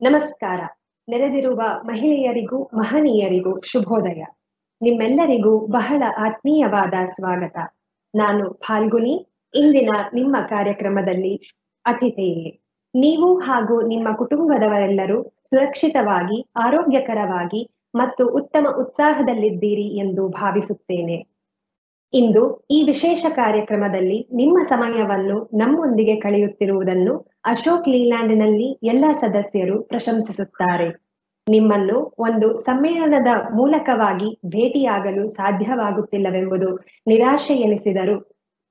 ನಮಸ್ಕಾರ. ನೆರೆದಿರುವ ಮಹಿಳೆಯರಿಗೂ ಮಹನೀಯರಿಗೂ ಶುಭೋದಯ. ನಿಮ್ಮೆಲ್ಲರಿಗೂ ಬಹಳ ಆತ್ಮೀಯವಾದ ಸ್ವಾಗತ. ನಾನು ಫಾಲ್ಗುನಿ, ಇಂದಿನ ನಿಮ್ಮ ಕಾರ್ಯಕ್ರಮದಲ್ಲಿ ಅತಿಥಿಯೇ. ನೀವು ಹಾಗೂ ನಿಮ್ಮ ಕುಟುಂಬದವರೆಲ್ಲರೂ ಸುರಕ್ಷಿತವಾಗಿ, ಆರೋಗ್ಯಕರವಾಗಿ ಮತ್ತು ಉತ್ತಮ ಉತ್ಸಾಹದಲ್ಲಿದ್ದೀರಿ ಎಂದು ಭಾವಿಸುತ್ತೇನೆ. ಇಂದು ಈ ವಿಶೇಷ ಕಾರ್ಯಕ್ರಮದಲ್ಲಿ ನಿಮ್ಮ ಸಮಯವನ್ನು ನಮ್ಮೊಂದಿಗೆ ಕಳೆಯುತ್ತಿರುವುದನ್ನು ಅಶೋಕ್ ಲೀಲ್ಯಾಂಡ್ನಲ್ಲಿ ಎಲ್ಲ ಸದಸ್ಯರು ಪ್ರಶಂಸಿಸುತ್ತಾರೆ. ನಿಮ್ಮನ್ನು ಒಂದು ಸಮ್ಮೇಳನದ ಮೂಲಕವಾಗಿ ಭೇಟಿಯಾಗಲು ಸಾಧ್ಯವಾಗುತ್ತಿಲ್ಲವೆಂಬುದು ನಿರಾಶೆ ಎನಿಸಿದರೂ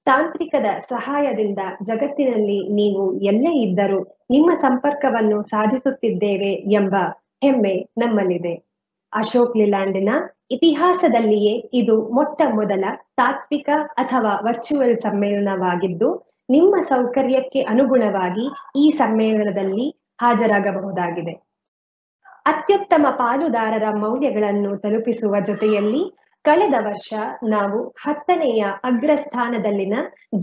ತಾಂತ್ರಿಕದ ಸಹಾಯದಿಂದ ಜಗತ್ತಿನಲ್ಲಿ ನೀವು ಎಲ್ಲೇ ಇದ್ದರೂ ನಿಮ್ಮ ಸಂಪರ್ಕವನ್ನು ಸಾಧಿಸುತ್ತಿದ್ದೇವೆ ಎಂಬ ಹೆಮ್ಮೆ ನಮ್ಮಲ್ಲಿದೆ. ಅಶೋಕ್ ಲೀಲ್ಯಾಂಡಿನ ಇತಿಹಾಸದಲ್ಲಿಯೇ ಇದು ಮೊಟ್ಟ ಮೊದಲ ತಾತ್ವಿಕ ಅಥವಾ ವರ್ಚುವಲ್ ಸಮ್ಮೇಳನವಾಗಿದ್ದು, ನಿಮ್ಮ ಸೌಕರ್ಯಕ್ಕೆ ಅನುಗುಣವಾಗಿ ಈ ಸಮ್ಮೇಳನದಲ್ಲಿ ಹಾಜರಾಗಬಹುದಾಗಿದೆ. ಅತ್ಯುತ್ತಮ ಪಾಲುದಾರರ ಮೌಲ್ಯಗಳನ್ನು ತಲುಪಿಸುವ ಜೊತೆಯಲ್ಲಿ ಕಳೆದ ವರ್ಷ ನಾವು 10ನೆಯ ಅಗ್ರಸ್ಥಾನದಲ್ಲಿನ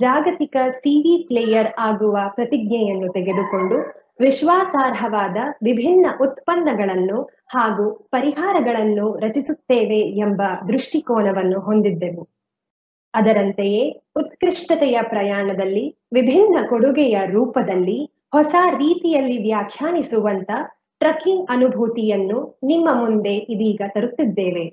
ಜಾಗತಿಕ ಸಿಡಿ ಪ್ಲೇಯರ್ ಆಗುವ ಪ್ರತಿಜ್ಞೆಯನ್ನು ತೆಗೆದುಕೊಂಡು ವಿಶ್ವಾಸಾರ್ಹವಾದ ವಿಭಿನ್ನ ಉತ್ಪನ್ನಗಳನ್ನು ಹಾಗೂ ಪರಿಹಾರಗಳನ್ನು ರಚಿಸುತ್ತೇವೆ ಎಂಬ ದೃಷ್ಟಿಕೋನವನ್ನು ಹೊಂದಿದ್ದೆವು. ಅದರಂತೆಯೇ ಉತ್ಕೃಷ್ಟತೆಯ ಪ್ರಯಾಣದಲ್ಲಿ ವಿಭಿನ್ನ ಕೊಡುಗೆಯ ರೂಪದಲ್ಲಿ ಹೊಸ ರೀತಿಯಲ್ಲಿ ವ್ಯಾಖ್ಯಾನಿಸುವಂತ ಟ್ರಕ್ಕಿಂಗ್ ಅನುಭೂತಿಯನ್ನು ನಿಮ್ಮ ಮುಂದೆ ಇದೀಗ ತರುತ್ತಿದ್ದೇವೆ.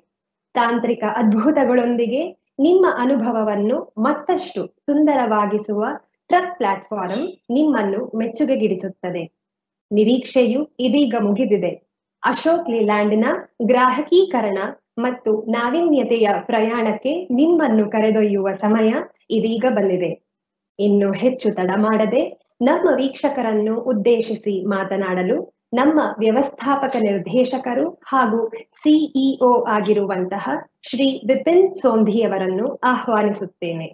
ತಾಂತ್ರಿಕ ಅದ್ಭುತಗಳೊಂದಿಗೆ ನಿಮ್ಮ ಅನುಭವವನ್ನು ಮತ್ತಷ್ಟು ಸುಂದರವಾಗಿಸುವ ಟ್ರಕ್ ಪ್ಲಾಟ್ಫಾರಂ ನಿಮ್ಮನ್ನು ಮೆಚ್ಚುಗೆಗಿಡಿಸುತ್ತದೆ. ನಿರೀಕ್ಷೆಯು ಇದೀಗ ಮುಗಿದಿದೆ. ಅಶೋಕ್ ಲೀಲ್ಯಾಂಡ್ನ ಗ್ರಾಹಕೀಕರಣ ಮತ್ತು ನಾವೀನ್ಯತೆಯ ಪ್ರಯಾಣಕ್ಕೆ ನಿಮ್ಮನ್ನು ಕರೆದೊಯ್ಯುವ ಸಮಯ ಇದೀಗ ಬಂದಿದೆ. ಇನ್ನು ಹೆಚ್ಚು ತಡ ಮಾಡದೆ ನಮ್ಮ ವೀಕ್ಷಕರನ್ನು ಉದ್ದೇಶಿಸಿ ಮಾತನಾಡಲು ನಮ್ಮ ವ್ಯವಸ್ಥಾಪಕ ನಿರ್ದೇಶಕರು ಹಾಗೂ ಸಿಇಒ ಆಗಿರುವಂತಹ Shri Vipin ಸೋಂಧಿಯವರನ್ನು ಆಹ್ವಾನಿಸುತ್ತೇನೆ.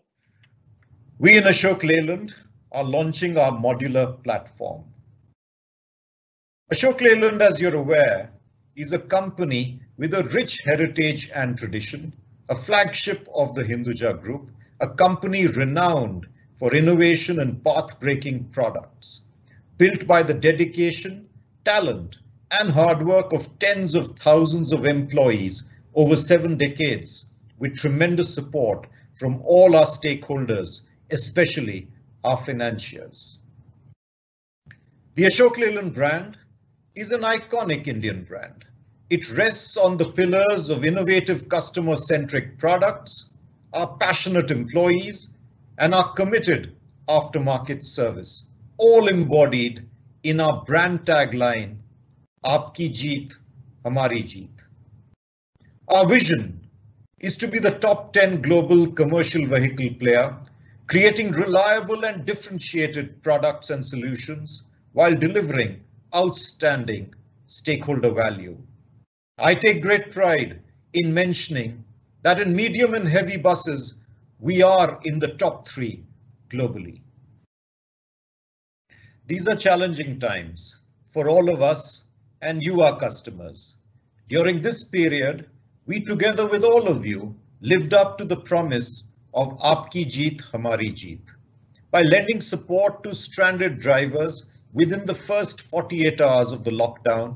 We in Ashok Leyland are launching our modular platform. Ashok Leyland, as you're aware, is a company with a rich heritage and tradition, a flagship of the Hinduja Group, a company renowned for innovation and path-breaking products, built by the dedication, talent, and hard work of tens of thousands of employees over 7 decades, with tremendous support from all our stakeholders, especially our financiers. The Ashok Leyland brand is an iconic Indian brand. It rests on the pillars of innovative customer-centric products, our passionate employees, and our committed aftermarket service, all embodied in our brand tagline, Aapki Jeet, Hamari Jeet. Our vision is to be the top 10 global commercial vehicle player, creating reliable and differentiated products and solutions while delivering outstanding stakeholder value. I take great pride in mentioning that in medium and heavy buses, we are in the top 3 globally. These are challenging times for all of us and you, our customers. During this period, we together with all of you lived up to the promise of Aapki Jeet, Hamari Jeet by lending support to stranded drivers within the first 48 hours of the lockdown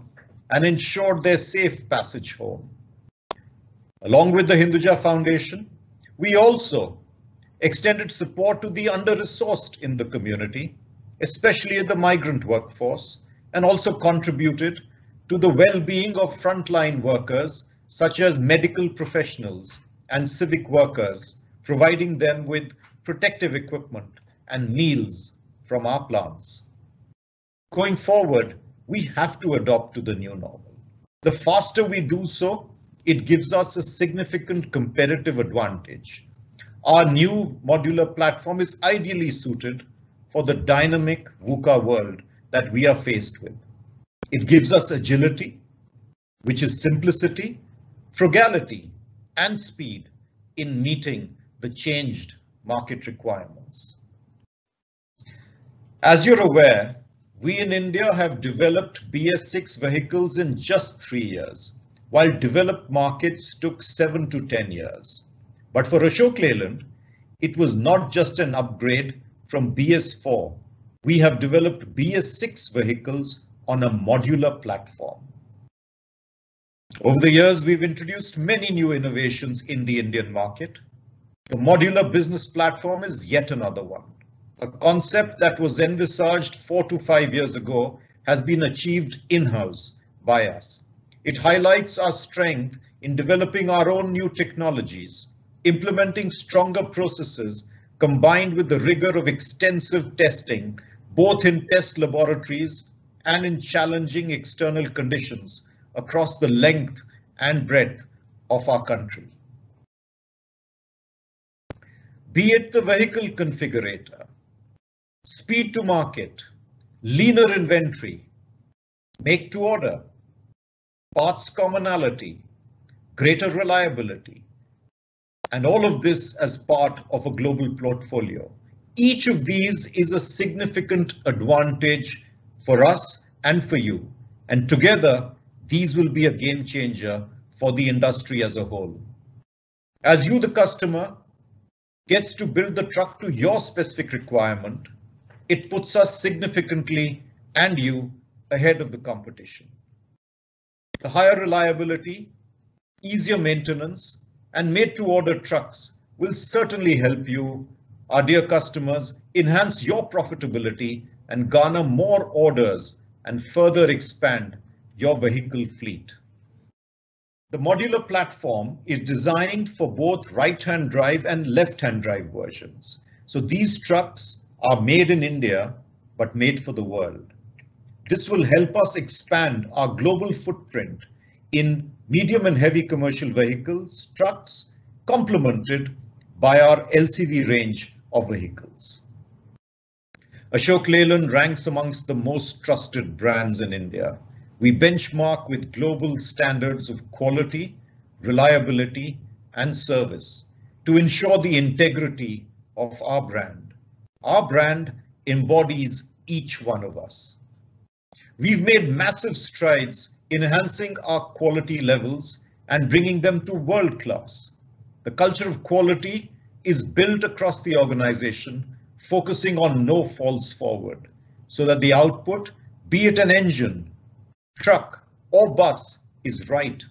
and ensured their safe passage home. Along with the Hinduja Foundation, we also extended support to the under-resourced in the community, especially the migrant workforce, and also contributed to the well-being of frontline workers such as medical professionals and civic workers, providing them with protective equipment and meals from our plants. Going forward, we have to adopt to the new normal. The faster we do so, it gives us a significant competitive advantage. Our new modular platform is ideally suited for the dynamic VUCA world that we are faced with. It gives us agility, which is simplicity, frugality, and speed in meeting the changed market requirements. As you're aware, we in India have developed BS6 vehicles in just 3 years, while developed markets took 7 to 10 years. But for Ashok Leyland, it was not just an upgrade from BS4. We have developed BS6 vehicles on a modular platform. Over the years, we've introduced many new innovations in the Indian market. The modular business platform is yet another one. A concept that was envisaged 4 to 5 years ago has been achieved in-house by us. It highlights our strength in developing our own new technologies, implementing stronger processes combined with the rigor of extensive testing, both in test laboratories and in challenging external conditions across the length and breadth of our country. Be it the vehicle configurator, speed to market, leaner inventory, make to order, parts commonality, greater reliability, and all of this as part of a global portfolio. Each of these is a significant advantage for us and for you, and together these will be a game changer for the industry as a whole. As you, the customer, gets to build the truck to your specific requirement, it puts us significantly and you ahead of the competition. The higher reliability, easier maintenance, and made-to-order trucks will certainly help you, our dear customers, enhance your profitability and garner more orders and further expand your vehicle fleet. The modular platform is designed for both right-hand drive and left-hand drive versions. So these trucks are made in India, but made for the world. This will help us expand our global footprint in medium and heavy commercial vehicles, trucks, complemented by our LCV range of vehicles. Ashok Leyland ranks amongst the most trusted brands in India. We benchmark with global standards of quality, reliability, and service to ensure the integrity of our brand. Our brand embodies each one of us. We've made massive strides in enhancing our quality levels and bringing them to world class. The culture of quality is built across the organization, focusing on no falls forward, so that the output, be it an engine, truck, or bus, is right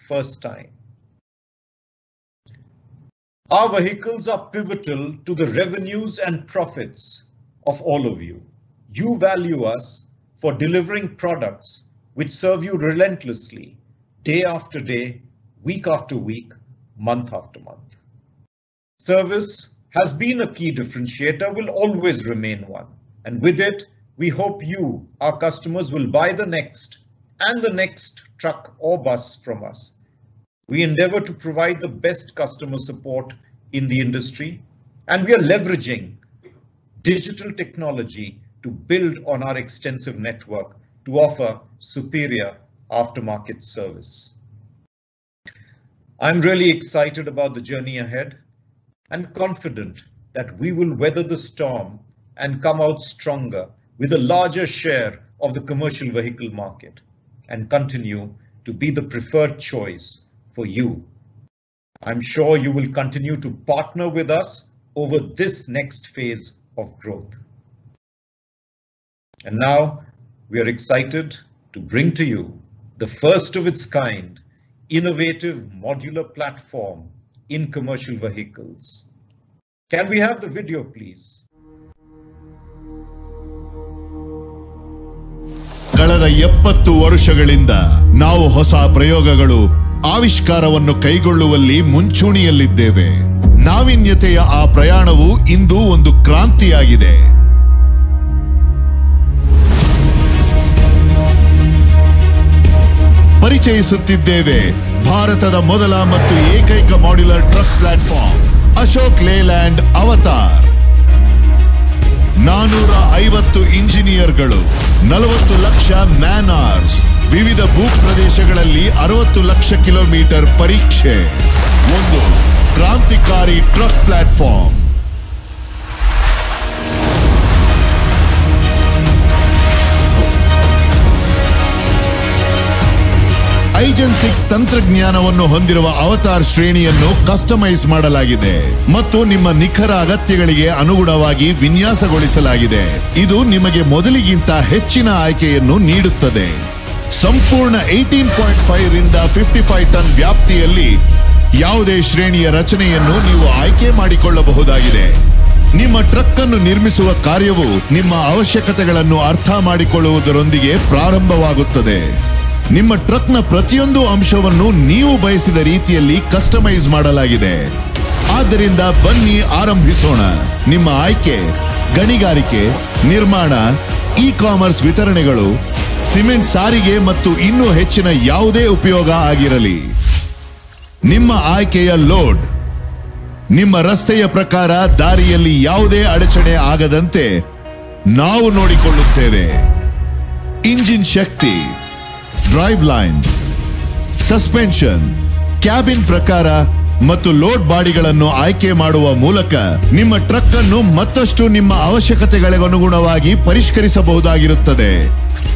first time. Our vehicles are pivotal to the revenues and profits of all of you. You value us for delivering products which serve you relentlessly, day after day, week after week, month after month. Service has been a key differentiator, will always remain one. And with it, we hope you, our customers, will buy the next and the next truck or bus from us. We endeavor to provide the best customer support in the industry, and we are leveraging digital technology to build on our extensive network to offer superior aftermarket service. I'm really excited about the journey ahead and confident that we will weather the storm and come out stronger with a larger share of the commercial vehicle market and continue to be the preferred choice for you. I'm sure you will continue to partner with us over this next phase of growth. And now we are excited to bring to you the first of its kind innovative modular platform in commercial vehicles. Can we have the video, please? ಕಳೆದ 70 ವರ್ಷಗಳಿಂದ ನಾವು ಹೊಸ ಪ್ರಯೋಗಗಳು ಆವಿಷ್ಕಾರವನ್ನು ಕೈಗೊಳ್ಳುವಲ್ಲಿ ಮುಂಚೂಣಿಯಲ್ಲಿದ್ದೇವೆ. ನಾವೀನ್ಯತೆಯ ಆ ಪ್ರಯಾಣವು ಇಂದು ಒಂದು ಕ್ರಾಂತಿಯಾಗಿದೆ. ಪರಿಚಯಿಸುತ್ತಿದ್ದೇವೆ ಭಾರತದ ಮೊದಲ ಮತ್ತು ಏಕೈಕ modular truck platform Ashok Leyland Avatar. 450 ಇಂಜಿನಿಯರ್ಗಳು, 40 ಲಕ್ಷ ಮ್ಯಾನ್ ಅವರ್ಸ್, ವಿವಿಧ ಭೂಪ್ರದೇಶಗಳಲ್ಲಿ 60 ಲಕ್ಷ ಕಿಲೋಮೀಟರ್ ಪರೀಕ್ಷೆ. ಒಂದು ಕ್ರಾಂತಿಕಾರಿ ಟ್ರಕ್ ಪ್ಲಾಟ್ಫಾರ್ಮ್. ಐಜನ್ 6 ತಂತ್ರಜ್ಞಾನವನ್ನು ಹೊಂದಿರುವ ಅವತಾರ್ ಶ್ರೇಣಿಯನ್ನು ಕಸ್ಟಮೈಸ್ ಮಾಡಲಾಗಿದೆ ಮತ್ತು ನಿಮ್ಮ ನಿಖರ ಅಗತ್ಯಗಳಿಗೆ ಅನುಗುಣವಾಗಿ ವಿನ್ಯಾಸಗೊಳಿಸಲಾಗಿದೆ. ಇದು ನಿಮಗೆ ಮೊದಲಿಗಿಂತ ಹೆಚ್ಚಿನ ಆಯ್ಕೆಯನ್ನು ನೀಡುತ್ತದೆ. ಸಂಪೂರ್ಣ 18.5 ರಿಂದ 55 ಟನ್ ವ್ಯಾಪ್ತಿಯಲ್ಲಿ ಯಾವುದೇ ಶ್ರೇಣಿಯ ರಚನೆಯನ್ನು ನೀವು ಆಯ್ಕೆ ಮಾಡಿಕೊಳ್ಳಬಹುದಾಗಿದೆ. ನಿಮ್ಮ ಟ್ರಕ್ ಅನ್ನು ನಿರ್ಮಿಸುವ ಕಾರ್ಯವು ನಿಮ್ಮ ಅವಶ್ಯಕತೆಗಳನ್ನು ಅರ್ಥ ಮಾಡಿಕೊಳ್ಳುವುದರೊಂದಿಗೆ ಪ್ರಾರಂಭವಾಗುತ್ತದೆ. ನಿಮ್ಮ ಟ್ರಕ್ನ ಪ್ರತಿಯೊಂದು ಅಂಶವನ್ನು ನೀವು ಬಯಸಿದ ರೀತಿಯಲ್ಲಿ ಕಸ್ಟಮೈಸ್ ಮಾಡಲಾಗಿದೆ. ಆದ್ದರಿಂದ ಬನ್ನಿ ಆರಂಭಿಸೋಣ. ನಿಮ್ಮ ಆಯ್ಕೆ ಗಣಿಗಾರಿಕೆ, ನಿರ್ಮಾಣ, ಇ-ಕಾಮರ್ಸ್ ವಿತರಣೆಗಳು, ಸಿಮೆಂಟ್ ಸಾರಿಗೆ ಮತ್ತು ಇನ್ನೂ ಹೆಚ್ಚಿನ ಯಾವುದೇ ಉಪಯೋಗ ಆಗಿರಲಿ. ನಿಮ್ಮ ಆಯ್ಕೆಯ ಲೋಡ್ ನಿಮ್ಮ ರಸ್ತೆಯ ಪ್ರಕಾರ ದಾರಿಯಲ್ಲಿ ಯಾವುದೇ ಅಡಚಣೆ ಆಗದಂತೆ ನಾವು ನೋಡಿಕೊಳ್ಳುತ್ತೇವೆ. ಇಂಜಿನ್ ಶಕ್ತಿ, ಡ್ರೈವ್ ಲೈನ್, ಸಸ್ಪೆನ್ಷನ್, ಕ್ಯಾಬಿನ್ ಪ್ರಕಾರ ಮತ್ತು ಲೋಡ್ ಬಾಡಿಗಳನ್ನು ಆಯ್ಕೆ ಮಾಡುವ ಮೂಲಕ ನಿಮ್ಮ ಟ್ರಕ್ ಅನ್ನು ಮತ್ತಷ್ಟು ನಿಮ್ಮ ಅವಶ್ಯಕತೆಗಳಿಗನುಗುಣವಾಗಿ ಪರಿಷ್ಕರಿಸಬಹುದಾಗಿರುತ್ತದೆ.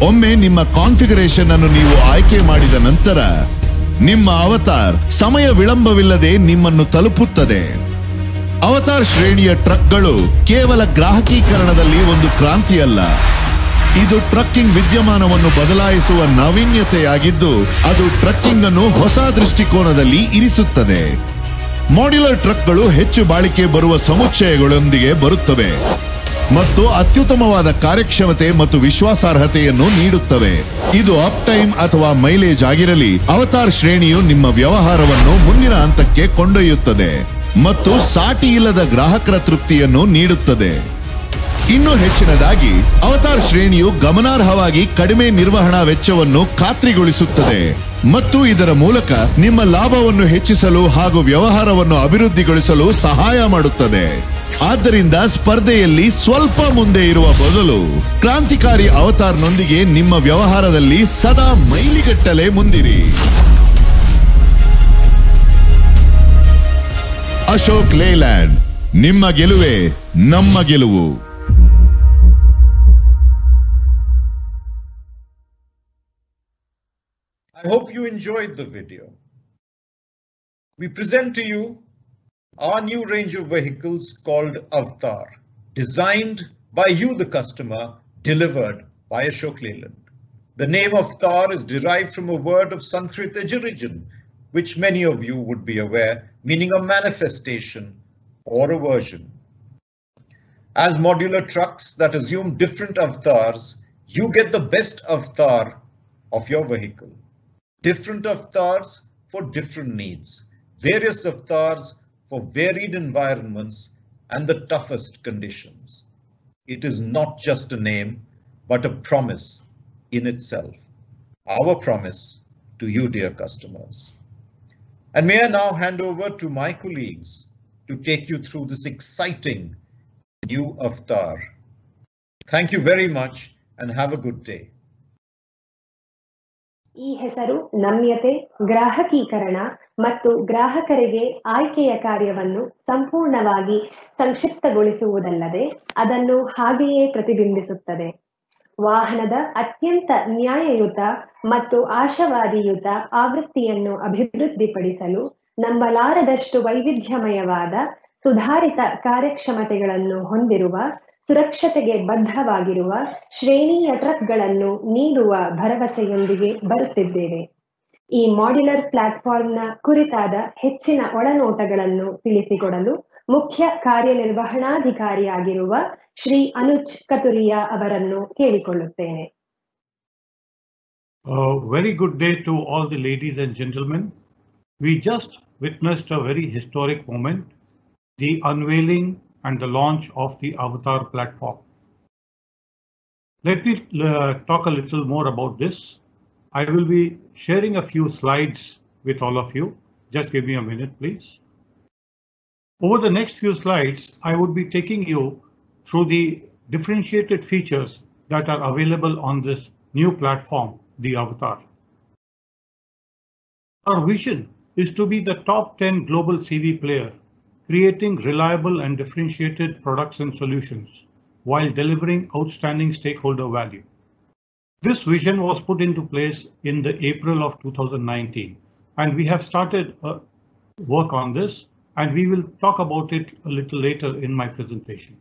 ಒಮ್ಮೆ ನಿಮ್ಮ ಕಾನ್ಫಿಗರೇಷನ್ ಅನ್ನು ನೀವು ಆಯ್ಕೆ ಮಾಡಿದ ನಂತರ ನಿಮ್ಮ ಅವತಾರ್ ಸಮಯ ವಿಳಂಬವಿಲ್ಲದೆ ನಿಮ್ಮನ್ನು ತಲುಪುತ್ತದೆ. ಅವತಾರ್ ಶ್ರೇಣಿಯ ಟ್ರಕ್ಗಳು ಕೇವಲ ಗ್ರಾಹಕೀಕರಣದಲ್ಲಿ ಒಂದು ಕ್ರಾಂತಿಯಲ್ಲ, ಇದು ಟ್ರಕ್ಕಿಂಗ್ ವಿದ್ಯಮಾನವನ್ನು ಬದಲಾಯಿಸುವ ನಾವೀನ್ಯತೆಯಾಗಿದ್ದು ಅದು ಟ್ರಕ್ಕಿಂಗ್ ಅನ್ನು ಹೊಸ ದೃಷ್ಟಿಕೋನದಲ್ಲಿ ಇರಿಸುತ್ತದೆ. ಮಾಡ್ಯುಲರ್ ಟ್ರಕ್ಗಳು ಹೆಚ್ಚು ಬಾಳಿಕೆ ಬರುವ ಸಮುಚ್ಚಯಗಳೊಂದಿಗೆ ಬರುತ್ತವೆ ಮತ್ತು ಅತ್ಯುತ್ತಮವಾದ ಕಾರ್ಯಕ್ಷಮತೆ ಮತ್ತು ವಿಶ್ವಾಸಾರ್ಹತೆಯನ್ನು ನೀಡುತ್ತವೆ. ಇದು ಅಪ್ ಟೈಮ್ ಅಥವಾ ಮೈಲೇಜ್ ಆಗಿರಲಿ, ಅವತಾರ್ ಶ್ರೇಣಿಯು ನಿಮ್ಮ ವ್ಯವಹಾರವನ್ನು ಮುಂದಿನ ಹಂತಕ್ಕೆ ಕೊಂಡೊಯ್ಯುತ್ತದೆ ಮತ್ತು ಸಾಟಿ ಇಲ್ಲದ ಗ್ರಾಹಕರ ತೃಪ್ತಿಯನ್ನು ನೀಡುತ್ತದೆ. ಇನ್ನೂ ಹೆಚ್ಚಿನದಾಗಿ ಅವತಾರ್ ಶ್ರೇಣಿಯು ಗಮನಾರ್ಹವಾಗಿ ಕಡಿಮೆ ನಿರ್ವಹಣಾ ವೆಚ್ಚವನ್ನು ಖಾತ್ರಿಗೊಳಿಸುತ್ತದೆ ಮತ್ತು ಇದರ ಮೂಲಕ ನಿಮ್ಮ ಲಾಭವನ್ನು ಹೆಚ್ಚಿಸಲು ಹಾಗೂ ವ್ಯವಹಾರವನ್ನು ಅಭಿವೃದ್ಧಿಗೊಳಿಸಲು ಸಹಾಯ ಮಾಡುತ್ತದೆ. ಆದ್ದರಿಂದ ಸ್ಪರ್ಧೆಯಲ್ಲಿ ಸ್ವಲ್ಪ ಮುಂದೆ ಇರುವ ಬದಲು ಕ್ರಾಂತಿಕಾರಿ ಅವತಾರ್ನೊಂದಿಗೆ ನಿಮ್ಮ ವ್ಯವಹಾರದಲ್ಲಿ ಸದಾ ಮೈಲಿಗಟ್ಟಲೆ ಮುಂದಿರಿ. ಅಶೋಕ್ ಲೇಲ್ಯಾಂಡ್, ನಿಮ್ಮ ಗೆಲುವೆ ನಮ್ಮ ಗೆಲುವು. I hope you enjoyed the video. We present to you our new range of vehicles called Avatar, designed by you, the customer, delivered by Ashok Leyland. The name Avatar is derived from a word of Sanskrit origin, which many of you would be aware, meaning a manifestation or a version. As modular trucks that assume different avatars, you get the best avatar of your vehicle. Different avatars for different needs, various avatars for varied environments and the toughest conditions. It is not just a name, but a promise in itself. Our promise to you, dear customers. And may I now hand over to my colleagues to take you through this exciting new avatar. Thank you very much and have a good day. ಈ ಹೆಸರು ನಮ್ಯತೆ, ಗ್ರಾಹಕೀಕರಣ ಮತ್ತು ಗ್ರಾಹಕರಿಗೆ ಆಯ್ಕೆಯ ಕಾರ್ಯವನ್ನು ಸಂಪೂರ್ಣವಾಗಿ ಸಂಕ್ಷಿಪ್ತಗೊಳಿಸುವುದಲ್ಲದೆ ಅದನ್ನು ಹಾಗೆಯೇ ಪ್ರತಿಬಿಂಬಿಸುತ್ತದೆ. ವಾಹನದ ಅತ್ಯಂತ ನ್ಯಾಯಯುತ ಮತ್ತು ಆಶಾವಾದಿಯುತ ಆವೃತ್ತಿಯನ್ನು ಅಭಿವೃದ್ಧಿಪಡಿಸಲು ನಂಬಲಾರದಷ್ಟು ವೈವಿಧ್ಯಮಯವಾದ ಸುಧಾರಿತ ಕಾರ್ಯಕ್ಷಮತೆಗಳನ್ನು ಹೊಂದಿರುವ, ಸುರಕ್ಷತೆಗೆ ಬದ್ಧವಾಗಿರುವ ಶ್ರೇಣಿಯ ಟ್ರಕ್ಗಳನ್ನು ನೀಡುವ ಭರವಸೆಯೊಂದಿಗೆ ಬರುತ್ತಿದ್ದೇವೆ. ಈ ಮಾಡ್ಯುಲರ್ ಪ್ಲಾಟ್ಫಾರ್ಮ್ನ ಕುರಿತಾದ ಹೆಚ್ಚಿನ ಒಳನೋಟಗಳನ್ನು ತಿಳಿಸಿಕೊಡಲು ಮುಖ್ಯ ಕಾರ್ಯನಿರ್ವಹಣಾಧಿಕಾರಿಯಾಗಿರುವ ಶ್ರೀ ಅನುಜ್ ಕತುರಿಯಾ ಅವರನ್ನು ಕೇಳಿಕೊಳ್ಳುತ್ತೇನೆ. Very good day to all the ladies and gentlemen. We just witnessed a very historic moment, the unveiling and the launch of the Avatar platform. Let me talk a little more about this. I will be sharing a few slides with all of you. Just give me a minute, please. Over the next few slides, I would be taking you through the differentiated features that are available on this new platform, the Avatar. Our vision is to be the top 10 global CV player, creating reliable and differentiated products and solutions while delivering outstanding stakeholder value. This vision was put into place in the April of 2019, and we have started work on this, and we will talk about it a little later in my presentation.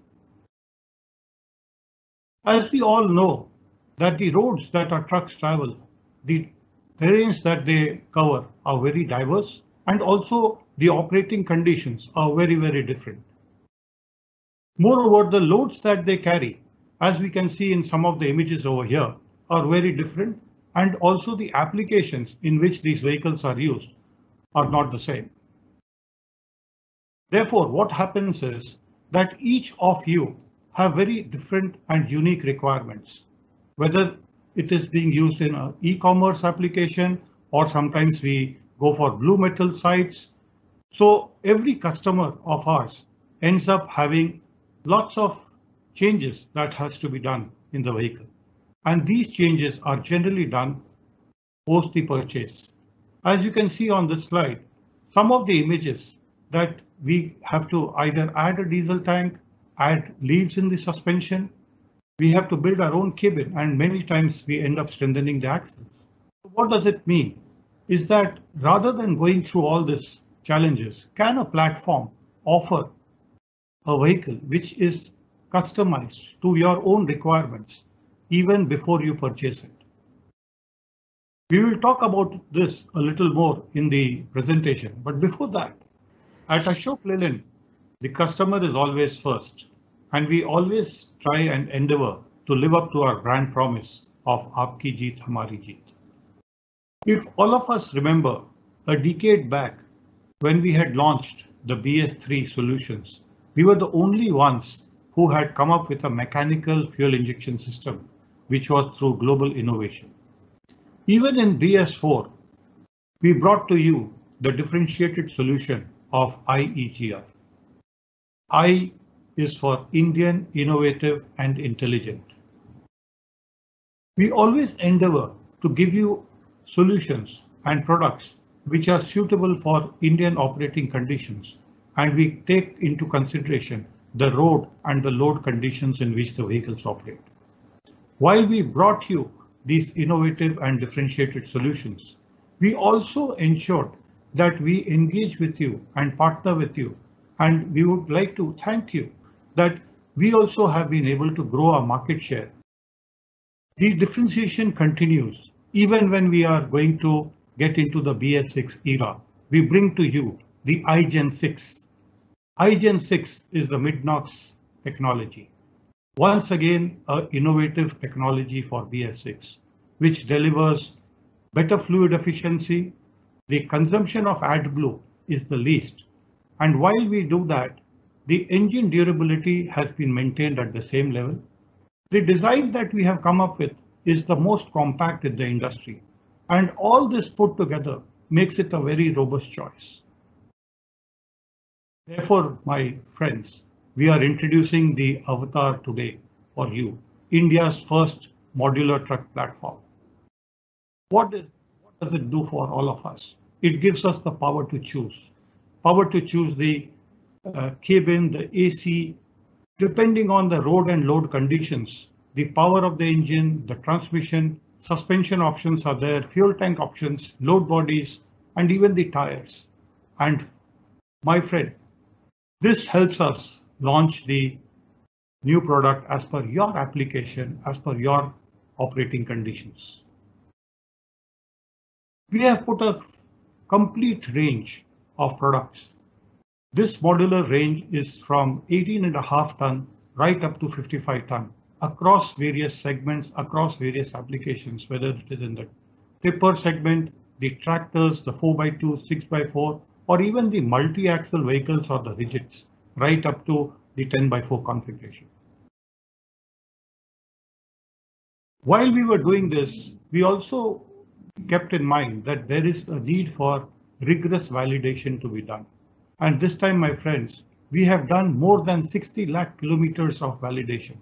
As we all know that the roads that our trucks travel, the terrains that they cover are very diverse, and also the operating conditions are very, very different. Moreover, the loads that they carry, as we can see in some of the images over here, are very different, and also the applications in which these vehicles are used are not the same. Therefore, what happens is that each of you have very different and unique requirements, whether it is being used in an e-commerce application, or sometimes we go for blue metal sites. So every customer of ours ends up having lots of changes that has to be done in the vehicle. And these changes are generally done post the purchase. As you can see on this slide, some of the images that we have to either add a diesel tank, add leaves in the suspension, we have to build our own cabin, and many times we end up strengthening the axles. What does it mean? Is that rather than going through all these challenges, can a platform offer a vehicle which is customized to your own requirements even before you purchase it? We will talk about this a little more in the presentation, but before that, at Ashok Leyland, the customer is always first, and we always try and endeavor to live up to our brand promise of Aapki Jeet Hamari Jeet. If all of us remember a decade back when we had launched the BS3 solutions, we were the only ones who had come up with a mechanical fuel injection system, which was through global innovation. Even in BS4, we brought to you the differentiated solution of IEGR. I is for Indian, innovative and intelligent. We always endeavor to give you solutions and products which are suitable for Indian operating conditions, and we take into consideration the road and the load conditions in which the vehicles operate. While we brought you these innovative and differentiated solutions, we also ensured that we engage with you and partner with you, and we would like to thank you that we also have been able to grow our market share. The differentiation continues even when we are going to get into the BS6 era. We bring to you the iGen 6. iGen 6 is the mid-NOx technology. Once again, an innovative technology for BS6, which delivers better fluid efficiency. The consumption of AdBlue is the least. And while we do that, the engine durability has been maintained at the same level. The design that we have come up with is the most compact in the industry. And all this put together makes it a very robust choice. Therefore, my friends, we are introducing the Avatar today for you, India's first modular truck platform. What does it do for all of us? It gives us the power to choose the cabin, the AC, depending on the road and load conditions, the power of the engine, the transmission, suspension options are there, fuel tank options, load bodies, and even the tires. And my friend, this helps us launch the new product as per your application, as per your operating conditions. We have put a complete range of products. This modular range is from 18.5 ton right up to 55 ton across various segments, across various applications, whether it is in the tipper segment, the tractors, the 4x2, 6x4, or even the multi-axle vehicles or the rigids, right up to the 10x4 configuration. While we were doing this, we also kept in mind that there is a need for rigorous validation to be done. And this time, my friends, we have done more than 60 lakh kilometers of validation.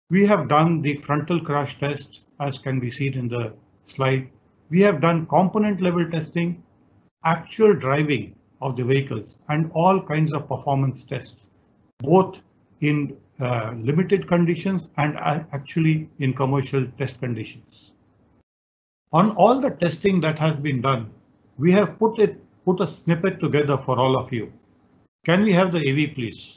We have done the frontal crash test, as can be seen in the slide. We have done component level testing, actual driving of the vehicles, and all kinds of performance tests, both in limited conditions and actually in commercial test conditions. On all the testing that has been done, we have put a snippet together for all of you. Can we have the AV, please?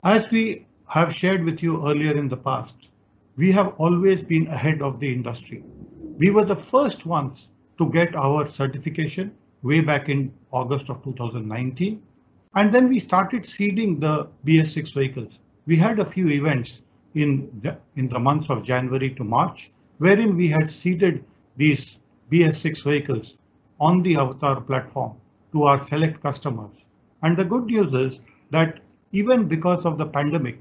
As we have shared with you earlier in the past, we have always been ahead of the industry. We were the first ones to get our certification way back in August of 2019. And then we started seeding the BS6 vehicles. We had a few events in the months of January to March, wherein we had seeded these BS6 vehicles on the Avatar platform to our select customers. And the good news is that even because of the pandemic,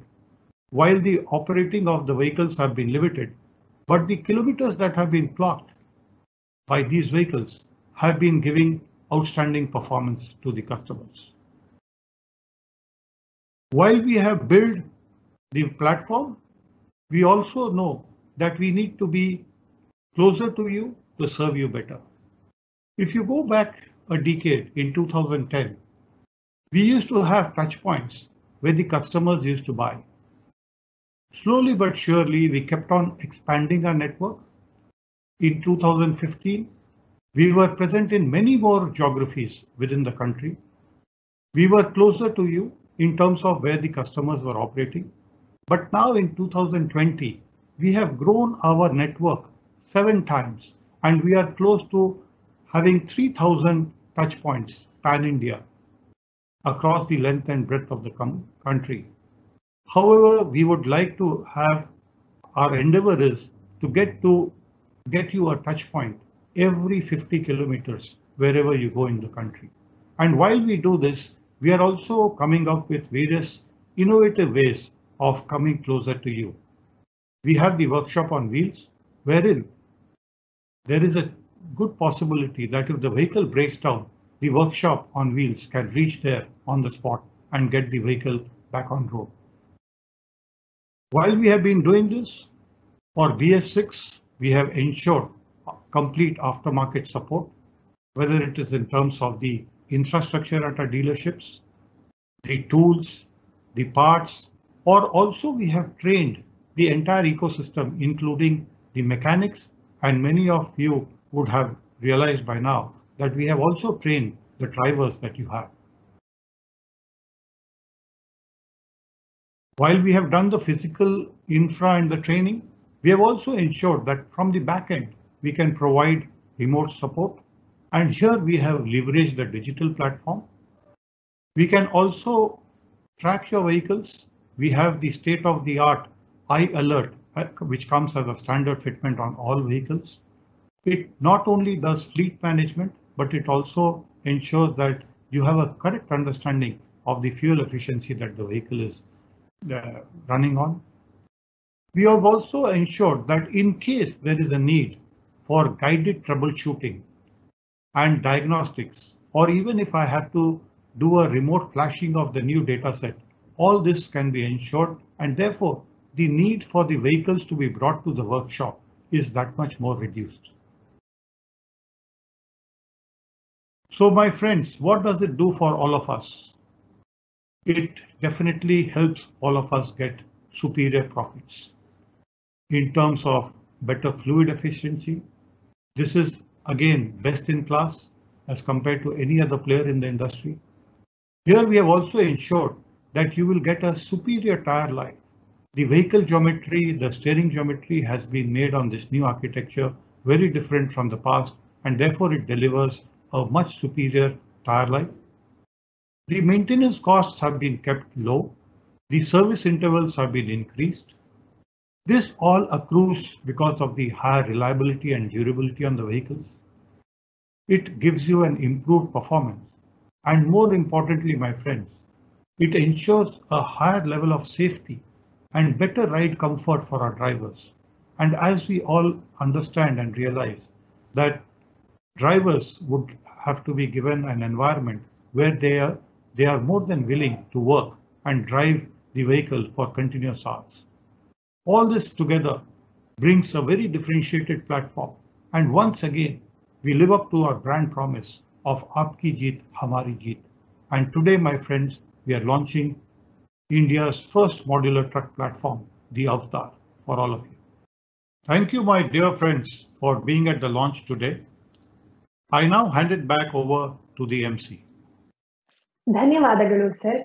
while the operating of the vehicles have been limited, but the kilometers that have been clocked by these vehicles have been giving outstanding performance to the customers. While we have built the platform, we also know that we need to be closer to you to serve you better. If you go back a decade in 2010, we used to have touch points where the customers used to buy. Slowly but surely, we kept on expanding our network. In 2015, we were present in many more geographies within the country. We were closer to you in terms of where the customers were operating. But now in 2020, we have grown our network 7 times, and we are close to having 3,000 touch points pan-India across the length and breadth of the country. However, we would like to have, our endeavor is to get you a touch point every 50 kilometers wherever you go in the country. And while we do this, we are also coming up with various innovative ways of coming closer to you. We have the workshop on wheels, wherein there is a good possibility that if the vehicle breaks down, the workshop on wheels can reach there on the spot and get the vehicle back on road. While we have been doing this, for BS6, we have ensured complete aftermarket support, whether it is in terms of the infrastructure at our dealerships, the tools, the parts, or also we have trained the entire ecosystem, including the mechanics, and many of you would have realized by now that we have also trained the drivers that you have. While we have done the physical infra and the training, we have also ensured that from the back end, we can provide remote support. And here we have leveraged the digital platform. We can also track your vehicles. We have the state-of-the-art Eye Alert, which comes as a standard fitment on all vehicles. It not only does fleet management, but it also ensures that you have a correct understanding of the fuel efficiency that the vehicle is running on. We have also ensured that in case there is a need for guided troubleshooting and diagnostics or even if I have to do a remote flashing of the new data set, all this can be ensured, and therefore the need for the vehicles to be brought to the workshop is that much more reduced. So my friends, what does it do for all of us? It definitely helps all of us get superior profits in terms of better fluid efficiency. This is again best in class as compared to any other player in the industry. Here we have also ensured that you will get a superior tire life. The vehicle geometry, the steering geometry has been made on this new architecture very different from the past, and therefore it delivers a much superior tire life. The maintenance costs have been kept low. The service intervals have been increased. This all accrues because of the higher reliability and durability on the vehicles. It gives you an improved performance. And more importantly, my friends, it ensures a higher level of safety and better ride comfort for our drivers. And as we all understand and realize that drivers would have to be given an environment where they are more than willing to work and drive the vehicle for continuous hours. All this together brings a very differentiated platform, and once again we live up to our brand promise of Aapki Jeet, Hamari Jeet. And today, my friends, we are launching India's first modular truck platform, the Avatar, for all of you. Thank you, my dear friends, for being at the launch today. I now hand it back over to the MC. ಧನ್ಯವಾದಗಳು sir.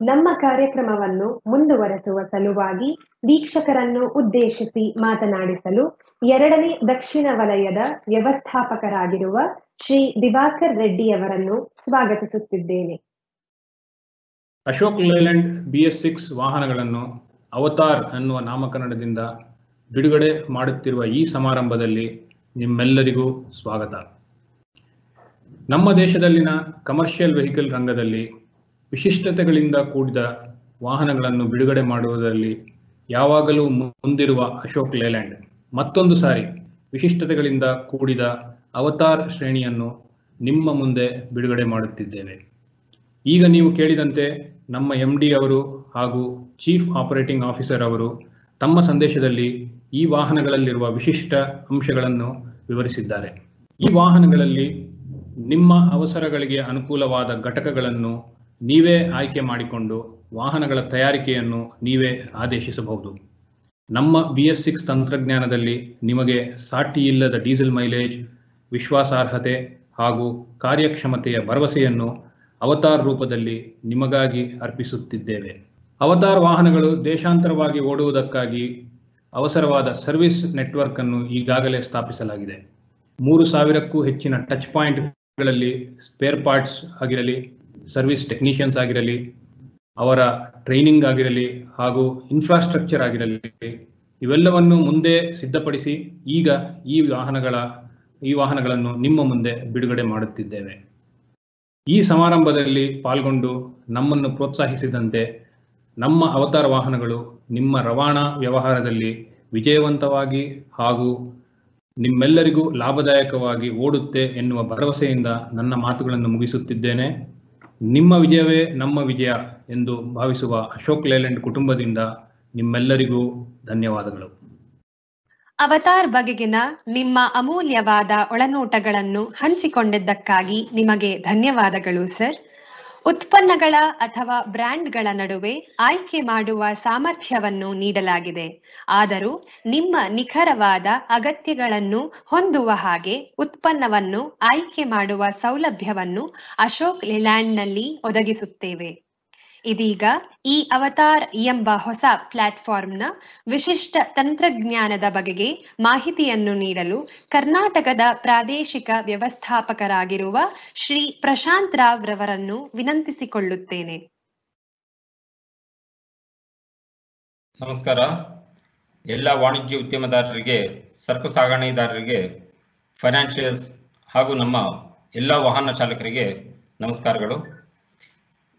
ನಮ್ಮ ಕಾರ್ಯಕ್ರಮವನ್ನು ಮುಂದುವರೆಸುವ ಸಲುವಾಗಿ ವೀಕ್ಷಕರನ್ನು ಉದ್ದೇಶಿಸಿ ಮಾತನಾಡಿಸಲು 2ನೇ ದಕ್ಷಿಣ ವಲಯದ ವ್ಯವಸ್ಥಾಪಕರಾಗಿರುವ ಶ್ರೀ ದಿವಾಕರ್ ರೆಡ್ಡಿ ಅವರನ್ನು ಸ್ವಾಗತಿಸುತ್ತಿದ್ದೇನೆ. ಅಶೋಕ್ ಲೇಲ್ಯಾಂಡ್ BS6 ವಾಹನಗಳನ್ನು ಅವತಾರ್ ಅನ್ನುವ ನಾಮಕರಣದಿಂದ ಬಿಡುಗಡೆ ಮಾಡುತ್ತಿರುವ ಈ ಸಮಾರಂಭದಲ್ಲಿ ನಿಮ್ಮೆಲ್ಲರಿಗೂ ಸ್ವಾಗತ. ನಮ್ಮ ದೇಶದಲ್ಲಿನ ಕಮರ್ಷಿಯಲ್ ವೆಹಿಕಲ್ ರಂಗದಲ್ಲಿ ವಿಶಿಷ್ಟತೆಗಳಿಂದ ಕೂಡಿದ ವಾಹನಗಳನ್ನು ಬಿಡುಗಡೆ ಮಾಡುವುದರಲ್ಲಿ ಯಾವಾಗಲೂ ಮುಂದಿರುವ ಅಶೋಕ್ ಲೇಲ್ಯಾಂಡ್ ಮತ್ತೊಂದು ಸಾರಿ ವಿಶಿಷ್ಟತೆಗಳಿಂದ ಕೂಡಿದ ಅವತಾರ್ ಶ್ರೇಣಿಯನ್ನು ನಿಮ್ಮ ಮುಂದೆ ಬಿಡುಗಡೆ ಮಾಡುತ್ತಿದ್ದೇವೆ. ಈಗ ನೀವು ಕೇಳಿದಂತೆ ನಮ್ಮ MD ಅವರು ಹಾಗೂ ಚೀಫ್ ಆಪರೇಟಿಂಗ್ ಆಫೀಸರ್ ಅವರು ತಮ್ಮ ಸಂದೇಶದಲ್ಲಿ ಈ ವಾಹನಗಳಲ್ಲಿರುವ ವಿಶಿಷ್ಟ ಅಂಶಗಳನ್ನು ವಿವರಿಸಿದ್ದಾರೆ. ಈ ವಾಹನಗಳಲ್ಲಿ ನಿಮ್ಮ ಅವಸರಗಳಿಗೆ ಅನುಕೂಲವಾದ ಘಟಕಗಳನ್ನು ನೀವೇ ಆಯ್ಕೆ ಮಾಡಿಕೊಂಡು ವಾಹನಗಳ ತಯಾರಿಕೆಯನ್ನು ನೀವೇ ಆದೇಶಿಸಬಹುದು. ನಮ್ಮ BS6 ತಂತ್ರಜ್ಞಾನದಲ್ಲಿ ನಿಮಗೆ ಸಾಟಿಯಿಲ್ಲದ ಡೀಸೆಲ್ ಮೈಲೇಜ್, ವಿಶ್ವಾಸಾರ್ಹತೆ ಹಾಗೂ ಕಾರ್ಯಕ್ಷಮತೆಯ ಭರವಸೆಯನ್ನು ಅವತಾರ್ ರೂಪದಲ್ಲಿ ನಿಮಗಾಗಿ ಅರ್ಪಿಸುತ್ತಿದ್ದೇವೆ. ಅವತಾರ್ ವಾಹನಗಳು ದೇಶಾಂತರವಾಗಿ ಓಡುವುದಕ್ಕಾಗಿ ಅವಸರವಾದ ಸರ್ವಿಸ್ ನೆಟ್ವರ್ಕ್ ಅನ್ನು ಈಗಾಗಲೇ ಸ್ಥಾಪಿಸಲಾಗಿದೆ. 3000ಕ್ಕೂ ಹೆಚ್ಚಿನ ಟಚ್ ಪಾಯಿಂಟ್ಗಳಲ್ಲಿ ಸ್ಪೇರ್ ಪಾರ್ಟ್ಸ್ ಆಗಿರಲಿ, ಸರ್ವಿಸ್ ಟೆಕ್ನಿಷಿಯನ್ಸ್ ಆಗಿರಲಿ, ಅವರ ಟ್ರೈನಿಂಗ್ ಆಗಿರಲಿ ಹಾಗೂ ಇನ್ಫ್ರಾಸ್ಟ್ರಕ್ಚರ್ ಆಗಿರಲಿ, ಇವೆಲ್ಲವನ್ನು ಮುಂದೆ ಸಿದ್ಧಪಡಿಸಿ ಈಗ ಈ ವಾಹನಗಳನ್ನು ನಿಮ್ಮ ಮುಂದೆ ಬಿಡುಗಡೆ ಮಾಡುತ್ತಿದ್ದೇವೆ. ಈ ಸಮಾರಂಭದಲ್ಲಿ ಪಾಲ್ಗೊಂಡು ನಮ್ಮನ್ನು ಪ್ರೋತ್ಸಾಹಿಸಿದಂತೆ ನಮ್ಮ ಅವತಾರ ವಾಹನಗಳು ನಿಮ್ಮ ರವಾನಾ ವ್ಯವಹಾರದಲ್ಲಿ ವಿಜಯವಂತವಾಗಿ ಹಾಗೂ ನಿಮ್ಮೆಲ್ಲರಿಗೂ ಲಾಭದಾಯಕವಾಗಿ ಓಡುತ್ತೆ ಎನ್ನುವ ಭರವಸೆಯಿಂದ ನನ್ನ ಮಾತುಗಳನ್ನು ಮುಗಿಸುತ್ತಿದ್ದೇನೆ. ನಿಮ್ಮ ವಿಜಯವೇ ನಮ್ಮ ವಿಜಯ ಎಂದು ಭಾವಿಸುವ ಅಶೋಕ್ ಲೇಲ್ಯಾಂಡ್ ಕುಟುಂಬದಿಂದ ನಿಮ್ಮೆಲ್ಲರಿಗೂ ಧನ್ಯವಾದಗಳು. ಅವತಾರ್ ಬಗೆಗಿನ ನಿಮ್ಮ ಅಮೂಲ್ಯವಾದ ಒಳನೋಟಗಳನ್ನು ಹಂಚಿಕೊಂಡಿದ್ದಕ್ಕಾಗಿ ನಿಮಗೆ ಧನ್ಯವಾದಗಳು ಸರ್. ಉತ್ಪನ್ನಗಳ ಅಥವಾ ಬ್ರ್ಯಾಂಡ್ಗಳ ನಡುವೆ ಆಯ್ಕೆ ಮಾಡುವ ಸಾಮರ್ಥ್ಯವನ್ನು ನೀಡಲಾಗಿದೆ. ಆದರೂ ನಿಮ್ಮ ನಿಖರವಾದ ಅಗತ್ಯಗಳನ್ನು ಹೊಂದುವ ಹಾಗೆ ಉತ್ಪನ್ನವನ್ನು ಆಯ್ಕೆ ಮಾಡುವ ಸೌಲಭ್ಯವನ್ನು ಅಶೋಕ್ ಲೇಲ್ಯಾಂಡ್ನಲ್ಲಿ ಒದಗಿಸುತ್ತೇವೆ. ಇದೀಗ ಈ ಅವತಾರ್ ಎಂಬ ಹೊಸ ಪ್ಲಾಟ್ಫಾರ್ಮ್ನ ವಿಶಿಷ್ಟ ತಂತ್ರಜ್ಞಾನದ ಬಗೆಗೆ ಮಾಹಿತಿಯನ್ನು ನೀಡಲು ಕರ್ನಾಟಕದ ಪ್ರಾದೇಶಿಕ ವ್ಯವಸ್ಥಾಪಕರಾಗಿರುವ ಶ್ರೀ ಪ್ರಶಾಂತ್ ರಾವ್ ರವರನ್ನು ವಿನಂತಿಸಿಕೊಳ್ಳುತ್ತೇನೆ. ನಮಸ್ಕಾರ. ಎಲ್ಲ ವಾಣಿಜ್ಯ ಉದ್ಯಮದಾರರಿಗೆ, ಸರಕು ಸಾಗಣೆದಾರರಿಗೆ, ಫೈನಾನ್ಷಿಯಲ್ಸ್ ಹಾಗೂ ನಮ್ಮ ಎಲ್ಲ ವಾಹನ ಚಾಲಕರಿಗೆ ನಮಸ್ಕಾರಗಳು.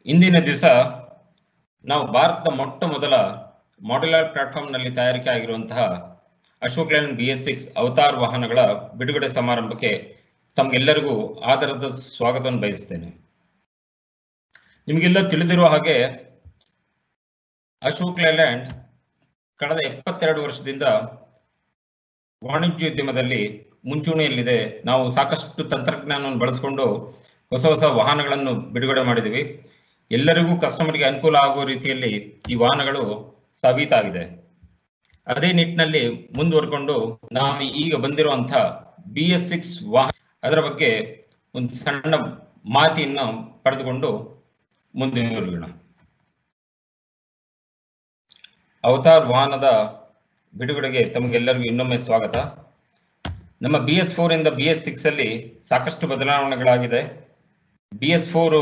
ಇಂದಿನ ದಿವಸ ನಾವು ಭಾರತದ ಮೊಟ್ಟ ಮೊದಲ ಮಾಡ್ಯುಲರ್ ಪ್ಲಾಟ್ಫಾರ್ಮ್ನಲ್ಲಿ ತಯಾರಿಕೆ ಆಗಿರುವಂತಹ ಅಶೋಕ್ ಲೇಲ್ಯಾಂಡ್ BS6 ಅವತಾರ್ ವಾಹನಗಳ ಬಿಡುಗಡೆ ಸಮಾರಂಭಕ್ಕೆ ತಮಗೆಲ್ಲರಿಗೂ ಆದರದ ಸ್ವಾಗತವನ್ನು ಬಯಸ್ತೇನೆ. ನಿಮಗೆಲ್ಲ ತಿಳಿದಿರುವ ಹಾಗೆ ಅಶೋಕ್ ಲೇಲ್ಯಾಂಡ್ ಕಳೆದ 72 ವರ್ಷದಿಂದ ವಾಣಿಜ್ಯೋದ್ಯಮದಲ್ಲಿ ಮುಂಚೂಣಿಯಲ್ಲಿದೆ. ನಾವು ಸಾಕಷ್ಟು ತಂತ್ರಜ್ಞಾನವನ್ನು ಬಳಸಿಕೊಂಡು ಹೊಸ ಹೊಸ ವಾಹನಗಳನ್ನು ಬಿಡುಗಡೆ ಮಾಡಿದ್ದೀವಿ. ಎಲ್ಲರಿಗೂ ಕಸ್ಟಮರ್ಗೆ ಅನುಕೂಲ ಆಗುವ ರೀತಿಯಲ್ಲಿ ಈ ವಾಹನಗಳು ಸಾಬೀತಾಗಿದೆ. ಅದೇ ನಿಟ್ಟಿನಲ್ಲಿ ಮುಂದುವರೆಕೊಂಡು ನಾವು ಈಗ ಬಂದಿರುವಂತಹ BS6 ವಾಹನ ಅದರ ಬಗ್ಗೆ ಒಂದು ಸಣ್ಣ ಮಾಹಿತಿಯನ್ನು ಪಡೆದುಕೊಂಡು ಮುಂದುವರಿಯೋಣ. ಅವತಾರ್ ವಾಹನದ ಬಿಡುಗಡೆಗೆ ತಮಗೆಲ್ಲರಿಗೂ ಇನ್ನೊಮ್ಮೆ ಸ್ವಾಗತ. ನಮ್ಮ BS4 ಇಂದ BS6 ಅಲ್ಲಿ ಸಾಕಷ್ಟು ಬದಲಾವಣೆಗಳಾಗಿದೆ. BS4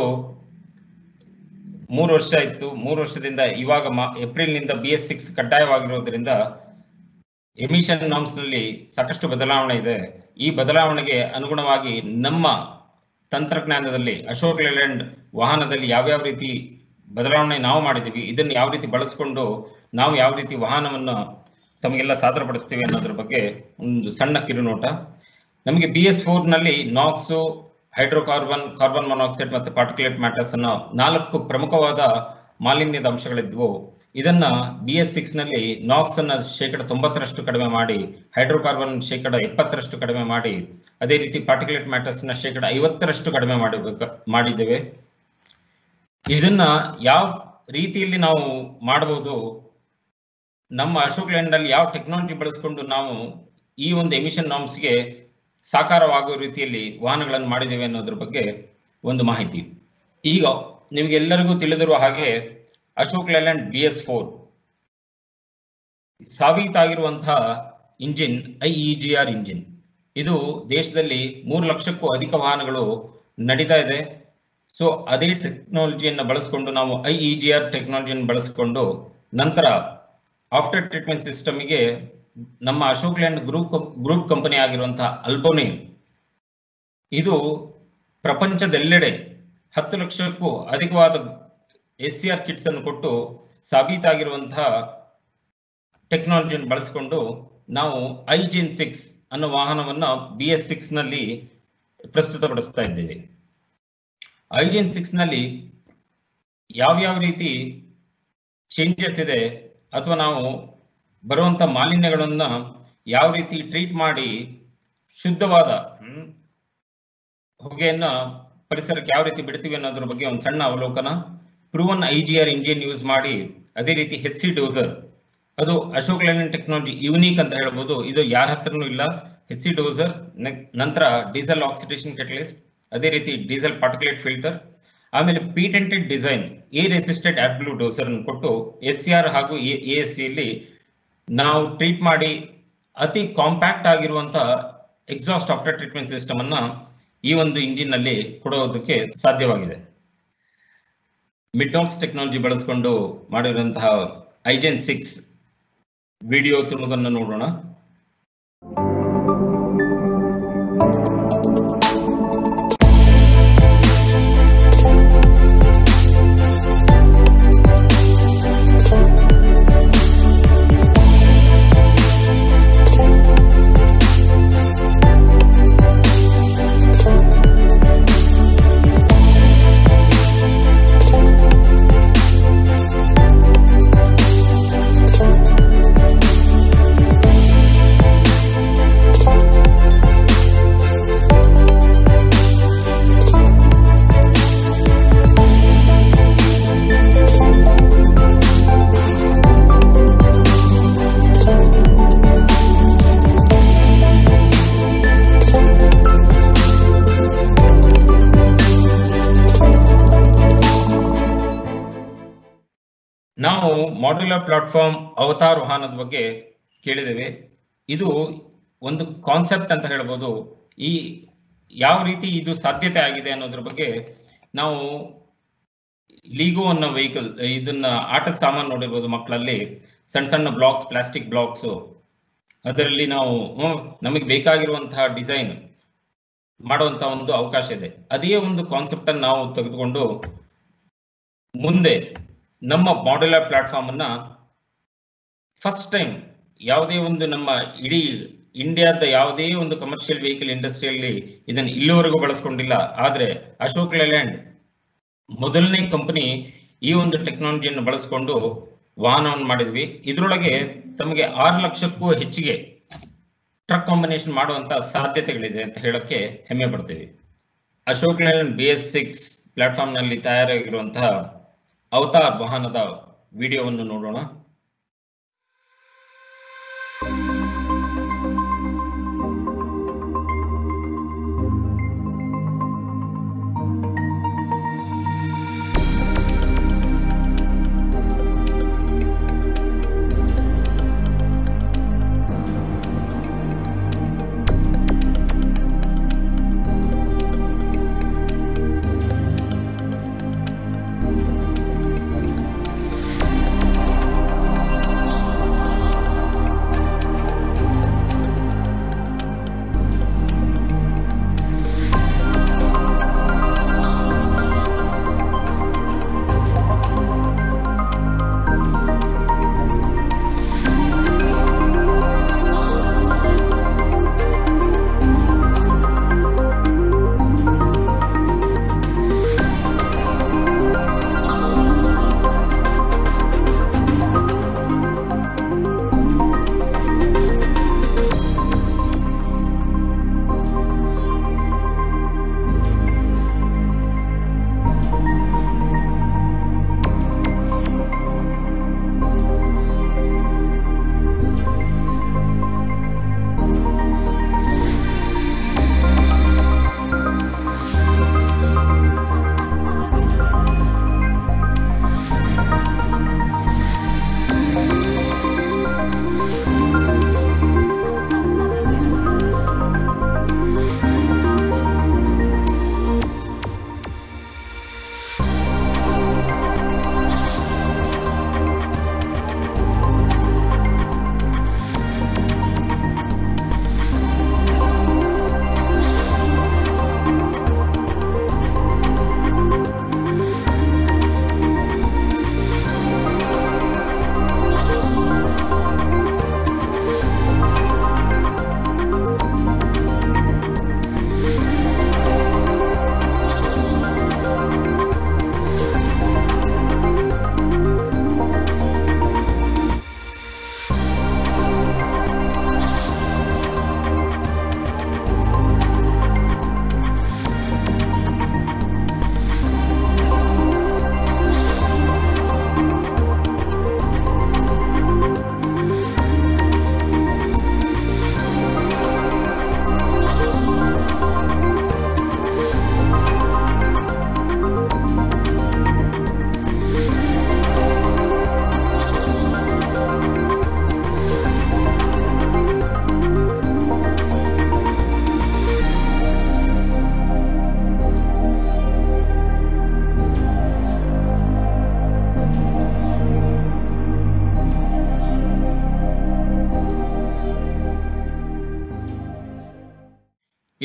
3 ವರ್ಷ ಇತ್ತು. 3 ವರ್ಷದಿಂದ ಇವಾಗ ಏಪ್ರಿಲ್ನಿಂದ BS6 ಕಡ್ಡಾಯವಾಗಿರೋದ್ರಿಂದ ಎಮಿಷನ್ ನಾರ್ಮ್ಸ್ ನಲ್ಲಿ ಸಾಕಷ್ಟು ಬದಲಾವಣೆ ಇದೆ. ಈ ಬದಲಾವಣೆಗೆ ಅನುಗುಣವಾಗಿ ನಮ್ಮ ತಂತ್ರಜ್ಞಾನದಲ್ಲಿ ಅಶೋಕ್ ಲೇಲ್ಯಾಂಡ್ ವಾಹನದಲ್ಲಿ ಯಾವ್ಯಾವ ರೀತಿ ಬದಲಾವಣೆ ನಾವು ಮಾಡಿದ್ದೀವಿ, ಇದನ್ನು ಯಾವ ರೀತಿ ಬಳಸಿಕೊಂಡು ನಾವು ಯಾವ ರೀತಿ ವಾಹನವನ್ನು ತಮಗೆಲ್ಲ ಸಾದರಪಡಿಸ್ತೀವಿ ಅನ್ನೋದ್ರ ಬಗ್ಗೆ ಒಂದು ಸಣ್ಣ ಕಿರುನೋಟ. ನಮಗೆ BS4 ನಲ್ಲಿ ನಾಕ್ಸು, ಹೈಡ್ರೋಕಾರ್ಬನ್, ಕಾರ್ಬನ್ ಮೊನಾಕ್ಸೈಡ್ ಮತ್ತು ಪಾರ್ಟಿಕ್ಯುಲೇಟ್ ಮ್ಯಾಟರ್ಸ್ ಅನ್ನೋ 4 ಪ್ರಮುಖವಾದ ಮಾಲಿನ್ಯದ ಅಂಶಗಳಿದ್ವು. ಇದನ್ನ BS6 ನಲ್ಲಿ ನಾಕ್ಸ್ ಅನ್ನ 90% ಕಡಿಮೆ ಮಾಡಿ, ಹೈಡ್ರೋಕಾರ್ಬನ್ 70% ಕಡಿಮೆ ಮಾಡಿ, ಅದೇ ರೀತಿ ಪಾರ್ಟಿಕ್ಯುಲೇಟ್ ಮ್ಯಾಟರ್ಸ್ ನ 50% ಕಡಿಮೆ ಮಾಡಿದ್ದೇವೆ. ಇದನ್ನ ಯಾವ ರೀತಿಯಲ್ಲಿ ನಾವು ಮಾಡಬಹುದು, ನಮ್ಮ ಅಶೋಕ್ ಲೇಲ್ಯಾಂಡ್ ಅಲ್ಲಿ ಯಾವ ಟೆಕ್ನಾಲಜಿ ಬಳಸಿಕೊಂಡು ನಾವು ಈ ಒಂದು ಎಮಿಷನ್ ನಾರ್ಮ್ಸ್ಗೆ ಸಾಕಾರವಾಗುವ ರೀತಿಯಲ್ಲಿ ವಾಹನಗಳನ್ನು ಮಾಡಿದ್ದೇವೆ ಅನ್ನೋದ್ರ ಬಗ್ಗೆ ಒಂದು ಮಾಹಿತಿ. ಈಗ ನಿಮಗೆಲ್ಲರಿಗೂ ತಿಳಿದಿರುವ ಹಾಗೆ ಅಶೋಕ್ ಲೇಲ್ಯಾಂಡ್ BS4 ಸಾಬೀತಾಗಿರುವಂತಹ ಇಂಜಿನ್ IEGR ಇಂಜಿನ್. ಇದು ದೇಶದಲ್ಲಿ 3 ಲಕ್ಷಕ್ಕೂ ಅಧಿಕ ವಾಹನಗಳು ನಡೀತಾ ಇದೆ. ಸೊ ಅದೇ ಟೆಕ್ನಾಲಜಿಯನ್ನು ಬಳಸಿಕೊಂಡು ನಾವು IEGR ಟೆಕ್ನಾಲಜಿಯನ್ನು ಬಳಸಿಕೊಂಡು ನಂತರ ಆಫ್ಟರ್ ಟ್ರೀಟ್ಮೆಂಟ್ ಸಿಸ್ಟಮ್ಗೆ ನಮ್ಮ ಅಶೋಕ್ ಲೇಲ್ಯಾಂಡ್ ಗ್ರೂಪ್ ಕಂಪನಿ ಆಗಿರುವಂತಹ ಅಲ್ಬೋನಿ ಇದು ಪ್ರಪಂಚದೆಲ್ಲೆಡೆ 10 ಲಕ್ಷಕ್ಕೂ ಅಧಿಕವಾದ SCR ಕಿಟ್ಸ್ ಅನ್ನು ಕೊಟ್ಟು ಸಾಬೀತಾಗಿರುವಂತಹ ಟೆಕ್ನಾಲಜಿಯನ್ನು ಬಳಸಿಕೊಂಡು ನಾವು iGen 6 ಅನ್ನೋ ವಾಹನವನ್ನ BS6 ನಲ್ಲಿ ಪ್ರಸ್ತುತಪಡಿಸ್ತಾ ಇದ್ದೇವೆ. iGen 6 ನಲ್ಲಿ ಯಾವ್ಯಾವ ರೀತಿ ಚೇಂಜಸ್ ಇದೆ ಅಥವಾ ನಾವು ಬರುವಂತ ಮಾಲಿನ್ಯಗಳನ್ನ ಯಾವ ರೀತಿ ಟ್ರೀಟ್ ಮಾಡಿ ಶುದ್ಧವಾದ ಹೊಗೆಯನ್ನ ಪರಿಸರಕ್ಕೆ ಯಾವ ರೀತಿ ಬಿಡ್ತೀವಿ ಅನ್ನೋದ್ರ ಬಗ್ಗೆ ಒಂದು ಸಣ್ಣ ಅವಲೋಕನ. ಪ್ರೂವನ್ IGR ಇಂಜಿನ್ ಯೂಸ್ ಮಾಡಿ, ಅದೇ ರೀತಿ HC ಡೋಸರ್, ಅದು ಅಶೋಕ್ ಲೇಲ್ಯಾಂಡ್ ಟೆಕ್ನಾಲಜಿ ಯೂನಿಕ್ ಅಂತ ಹೇಳ್ಬೋದು. ಇದು ಯಾರ ಹತ್ರನೂ ಇಲ್ಲ. HC ಡೋಸರ್, ನಂತರ ಡೀಸೆಲ್ ಆಕ್ಸಿಡೇಷನ್ ಕೆಟಲಿಸ್ಟ್, ಅದೇ ರೀತಿ ಡೀಸೆಲ್ ಪಾರ್ಟಿಕ್ಯುಲೇಟ್ ಫಿಲ್ಟರ್, ಆಮೇಲೆ patented design air resisted AdBlue dozer ಅನ್ನು ಕೊಟ್ಟು SCR ಹಾಗೂ ASC ಅಲ್ಲಿ ನಾವು ಟ್ರೀಟ್ ಮಾಡಿ ಅತಿ ಕಾಂಪ್ಯಾಕ್ಟ್ ಆಗಿರುವಂತಹ ಎಕ್ಸಾಸ್ಟ್ ಆಫ್ಟರ್ ಟ್ರೀಟ್ಮೆಂಟ್ ಸಿಸ್ಟಮ್ ಅನ್ನ ಈ ಒಂದು ಇಂಜಿನ್ ನಲ್ಲಿ ಕೊಡೋದಕ್ಕೆ ಸಾಧ್ಯವಾಗಿದೆ. ಮಿಡ್ನಾಕ್ಸ್ ಟೆಕ್ನಾಲಜಿ ಬಳಸಿಕೊಂಡು ಮಾಡಿರುವಂತಹ iGen 6 ವಿಡಿಯೋ ತುಣುಕನ್ನು ನೋಡೋಣ. ನಾವು ಮಾಡ್ಯುಲರ್ ಪ್ಲಾಟ್ಫಾರ್ಮ್ ಅವತಾರ್ ವಾಹನದ ಬಗ್ಗೆ ಕೇಳಿದ್ದೇವೆ. ಇದು ಒಂದು ಕಾನ್ಸೆಪ್ಟ್ ಅಂತ ಹೇಳ್ಬೋದು. ಈ ಯಾವ ರೀತಿ ಇದು ಸಾಧ್ಯತೆ ಆಗಿದೆ ಅನ್ನೋದ್ರ ಬಗ್ಗೆ ನಾವು ಲೀಗೋ ಅನ್ನೋ ವೆಹಿಕಲ್, ಇದನ್ನ ಆಟದ ಸಾಮಾನು ನೋಡಿರ್ಬೋದು ಮಕ್ಕಳಲ್ಲಿ, ಸಣ್ಣ ಸಣ್ಣ ಬ್ಲಾಕ್ಸ್, ಪ್ಲಾಸ್ಟಿಕ್ ಬ್ಲಾಕ್ಸ್, ಅದರಲ್ಲಿ ನಾವು ನಮಗೆ ಬೇಕಾಗಿರುವಂತಹ ಡಿಸೈನ್ ಮಾಡುವಂತಹ ಒಂದು ಅವಕಾಶ ಇದೆ. ಅದೇ ಒಂದು ಕಾನ್ಸೆಪ್ಟ್ ಅನ್ನು ನಾವು ತೆಗೆದುಕೊಂಡು ಮುಂದೆ ನಮ್ಮ ಮಾಡ್ಯುಲರ್ ಪ್ಲಾಟ್ಫಾರ್ಮ್ ಅನ್ನ ಫಸ್ಟ್ ಟೈಮ್ ಯಾವುದೇ ಒಂದು ನಮ್ಮ ಇಡೀ ಇಂಡಿಯಾದ ಯಾವುದೇ ಒಂದು ಕಮರ್ಷಿಯಲ್ ವೆಹಿಕಲ್ ಇಂಡಸ್ಟ್ರಿಯಲ್ಲಿ ಇದನ್ನು ಇಲ್ಲಿವರೆಗೂ ಬಳಸ್ಕೊಂಡಿಲ್ಲ. ಆದ್ರೆ ಅಶೋಕ್ ಲೇಲ್ಯಾಂಡ್ ಮೊದಲನೇ ಕಂಪನಿ ಈ ಒಂದು ಟೆಕ್ನಾಲಜಿಯನ್ನು ಬಳಸ್ಕೊಂಡು ವಾಹನವನ್ನು ಮಾಡಿದ್ವಿ. ಇದರೊಳಗೆ ತಮಗೆ 6 ಲಕ್ಷಕ್ಕೂ ಹೆಚ್ಚಿಗೆ ಟ್ರಕ್ ಕಾಂಬಿನೇಷನ್ ಮಾಡುವಂತ ಸಾಧ್ಯತೆಗಳಿದೆ ಅಂತ ಹೇಳಕ್ಕೆ ಹೆಮ್ಮೆ ಪಡ್ತೀವಿ. ಅಶೋಕ್ ಲೇಲ್ಯಾಂಡ್ BS6 ಪ್ಲಾಟ್ಫಾರ್ಮ್ ನಲ್ಲಿ ತಯಾರಾಗಿರುವಂತಹ ಅವತಾರ್ ವಾಹನದ ವಿಡಿಯೋವನ್ನು ನೋಡೋಣ.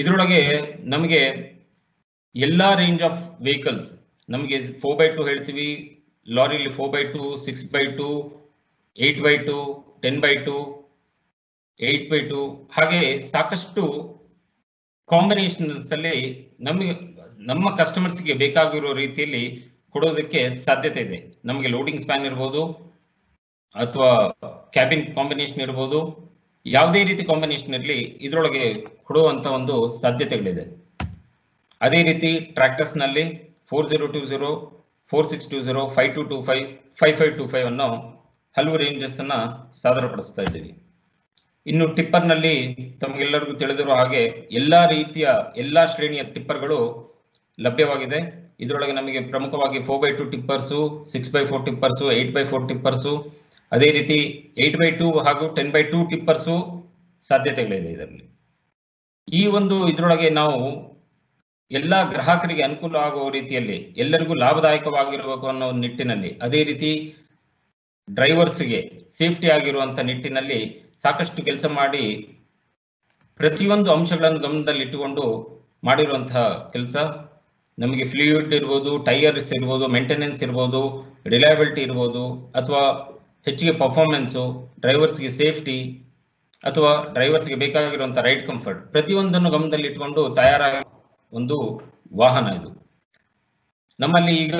ಇದರೊಳಗೆ ನಮಗೆ ಎಲ್ಲಾ ರೇಂಜ್ ಆಫ್ ವೆಹಿಕಲ್ಸ್, ನಮಗೆ 4x2 ಹೇಳ್ತೀವಿ, ಲಾರಿಲಿ 4x2, 6x2, 8x2, 10x2, 8x2 ಹಾಗೆ ಸಾಕಷ್ಟು ಕಾಂಬಿನೇಷನ್ಸ್ ಅಲ್ಲಿ ನಮ್ಮ ಕಸ್ಟಮರ್ಸ್ಗೆ ಬೇಕಾಗಿರೋ ರೀತಿಯಲ್ಲಿ ಕೊಡೋದಕ್ಕೆ ಸಾಧ್ಯತೆ ಇದೆ. ನಮಗೆ ಲೋಡಿಂಗ್ ಸ್ಪ್ಯಾನ್ ಇರ್ಬೋದು ಅಥವಾ ಕ್ಯಾಬಿನ್ ಕಾಂಬಿನೇಷನ್ ಇರ್ಬೋದು, ಯಾವುದೇ ರೀತಿ ಕಾಂಬಿನೇಷನ್ ಇರಲಿ ಇದರೊಳಗೆ ಕೊಡುವಂತ ಒಂದು ಸಾಧ್ಯತೆಗಳಿದೆ. ಅದೇ ರೀತಿ ಟ್ರ್ಯಾಕ್ಟರ್ಸ್ ನಲ್ಲಿ 4020, 4620, 5225, 5525 ಅನ್ನೋ ಹಲವು ರೇಂಜಸ್ ಅನ್ನ ಸಾದರಪಡಿಸ್ತಾ ಇದ್ದೀವಿ. ಇನ್ನು ಟಿಪ್ಪರ್ ನಲ್ಲಿ ತಮಗೆಲ್ಲರಿಗೂ ತಿಳಿದಿರೋ ಹಾಗೆ ಎಲ್ಲಾ ಶ್ರೇಣಿಯ ಟಿಪ್ಪರ್ಗಳು ಲಭ್ಯವಾಗಿದೆ. ಇದರೊಳಗೆ ನಮಗೆ ಪ್ರಮುಖವಾಗಿ 4x2 ಟಿಪ್ಪರ್ಸು, 6x4 ಟಿಪ್ಪರ್ಸು, 8x4 ಟಿಪ್ಪರ್ಸು, ಅದೇ ರೀತಿ 8x2 ಹಾಗೂ 10x2 ಟಿಪ್ಪರ್ಸು ಸಾಧ್ಯತೆಗಳಿದೆ. ಇದರಲ್ಲಿ ಈ ಒಂದು ಇದರೊಳಗೆ ನಾವು ಎಲ್ಲ ಗ್ರಾಹಕರಿಗೆ ಅನುಕೂಲ ಆಗುವ ರೀತಿಯಲ್ಲಿ, ಎಲ್ಲರಿಗೂ ಲಾಭದಾಯಕವಾಗಿರಬೇಕು ಅನ್ನೋ ನಿಟ್ಟಿನಲ್ಲಿ, ಅದೇ ರೀತಿ ಡ್ರೈವರ್ಸ್ಗೆ ಸೇಫ್ಟಿ ಆಗಿರುವಂತ ನಿಟ್ಟಿನಲ್ಲಿ ಸಾಕಷ್ಟು ಕೆಲಸ ಮಾಡಿ ಪ್ರತಿಯೊಂದು ಅಂಶಗಳನ್ನು ಗಮನದಲ್ಲಿ ಇಟ್ಟುಕೊಂಡು ಮಾಡಿರುವಂತಹ ಕೆಲಸ. ನಮಗೆ ಫ್ಲೂಯಿಡ್ ಇರ್ಬೋದು, ಟೈರ್ಸ್ ಇರ್ಬೋದು, ಮೇಂಟೆನೆನ್ಸ್ ಇರ್ಬೋದು, ರಿಲಯಬಿಲಿಟಿ ಇರ್ಬೋದು, ಅಥವಾ ಹೆಚ್ಚಿಗೆ ಪರ್ಫಾರ್ಮೆನ್ಸು, ಡ್ರೈವರ್ಸ್ಗೆ ಸೇಫ್ಟಿ, ಅಥವಾ ಡ್ರೈವರ್ಸ್ಗೆ ಬೇಕಾಗಿರುವಂತಹ ರೈಡ್ ಕಂಫರ್ಟ್ ಪ್ರತಿಯೊಂದನ್ನು ಗಮನದಲ್ಲಿ ಇಟ್ಕೊಂಡು ತಯಾರಾಗ ಒಂದು ವಾಹನ ಇದು. ನಮ್ಮಲ್ಲಿ ಈಗ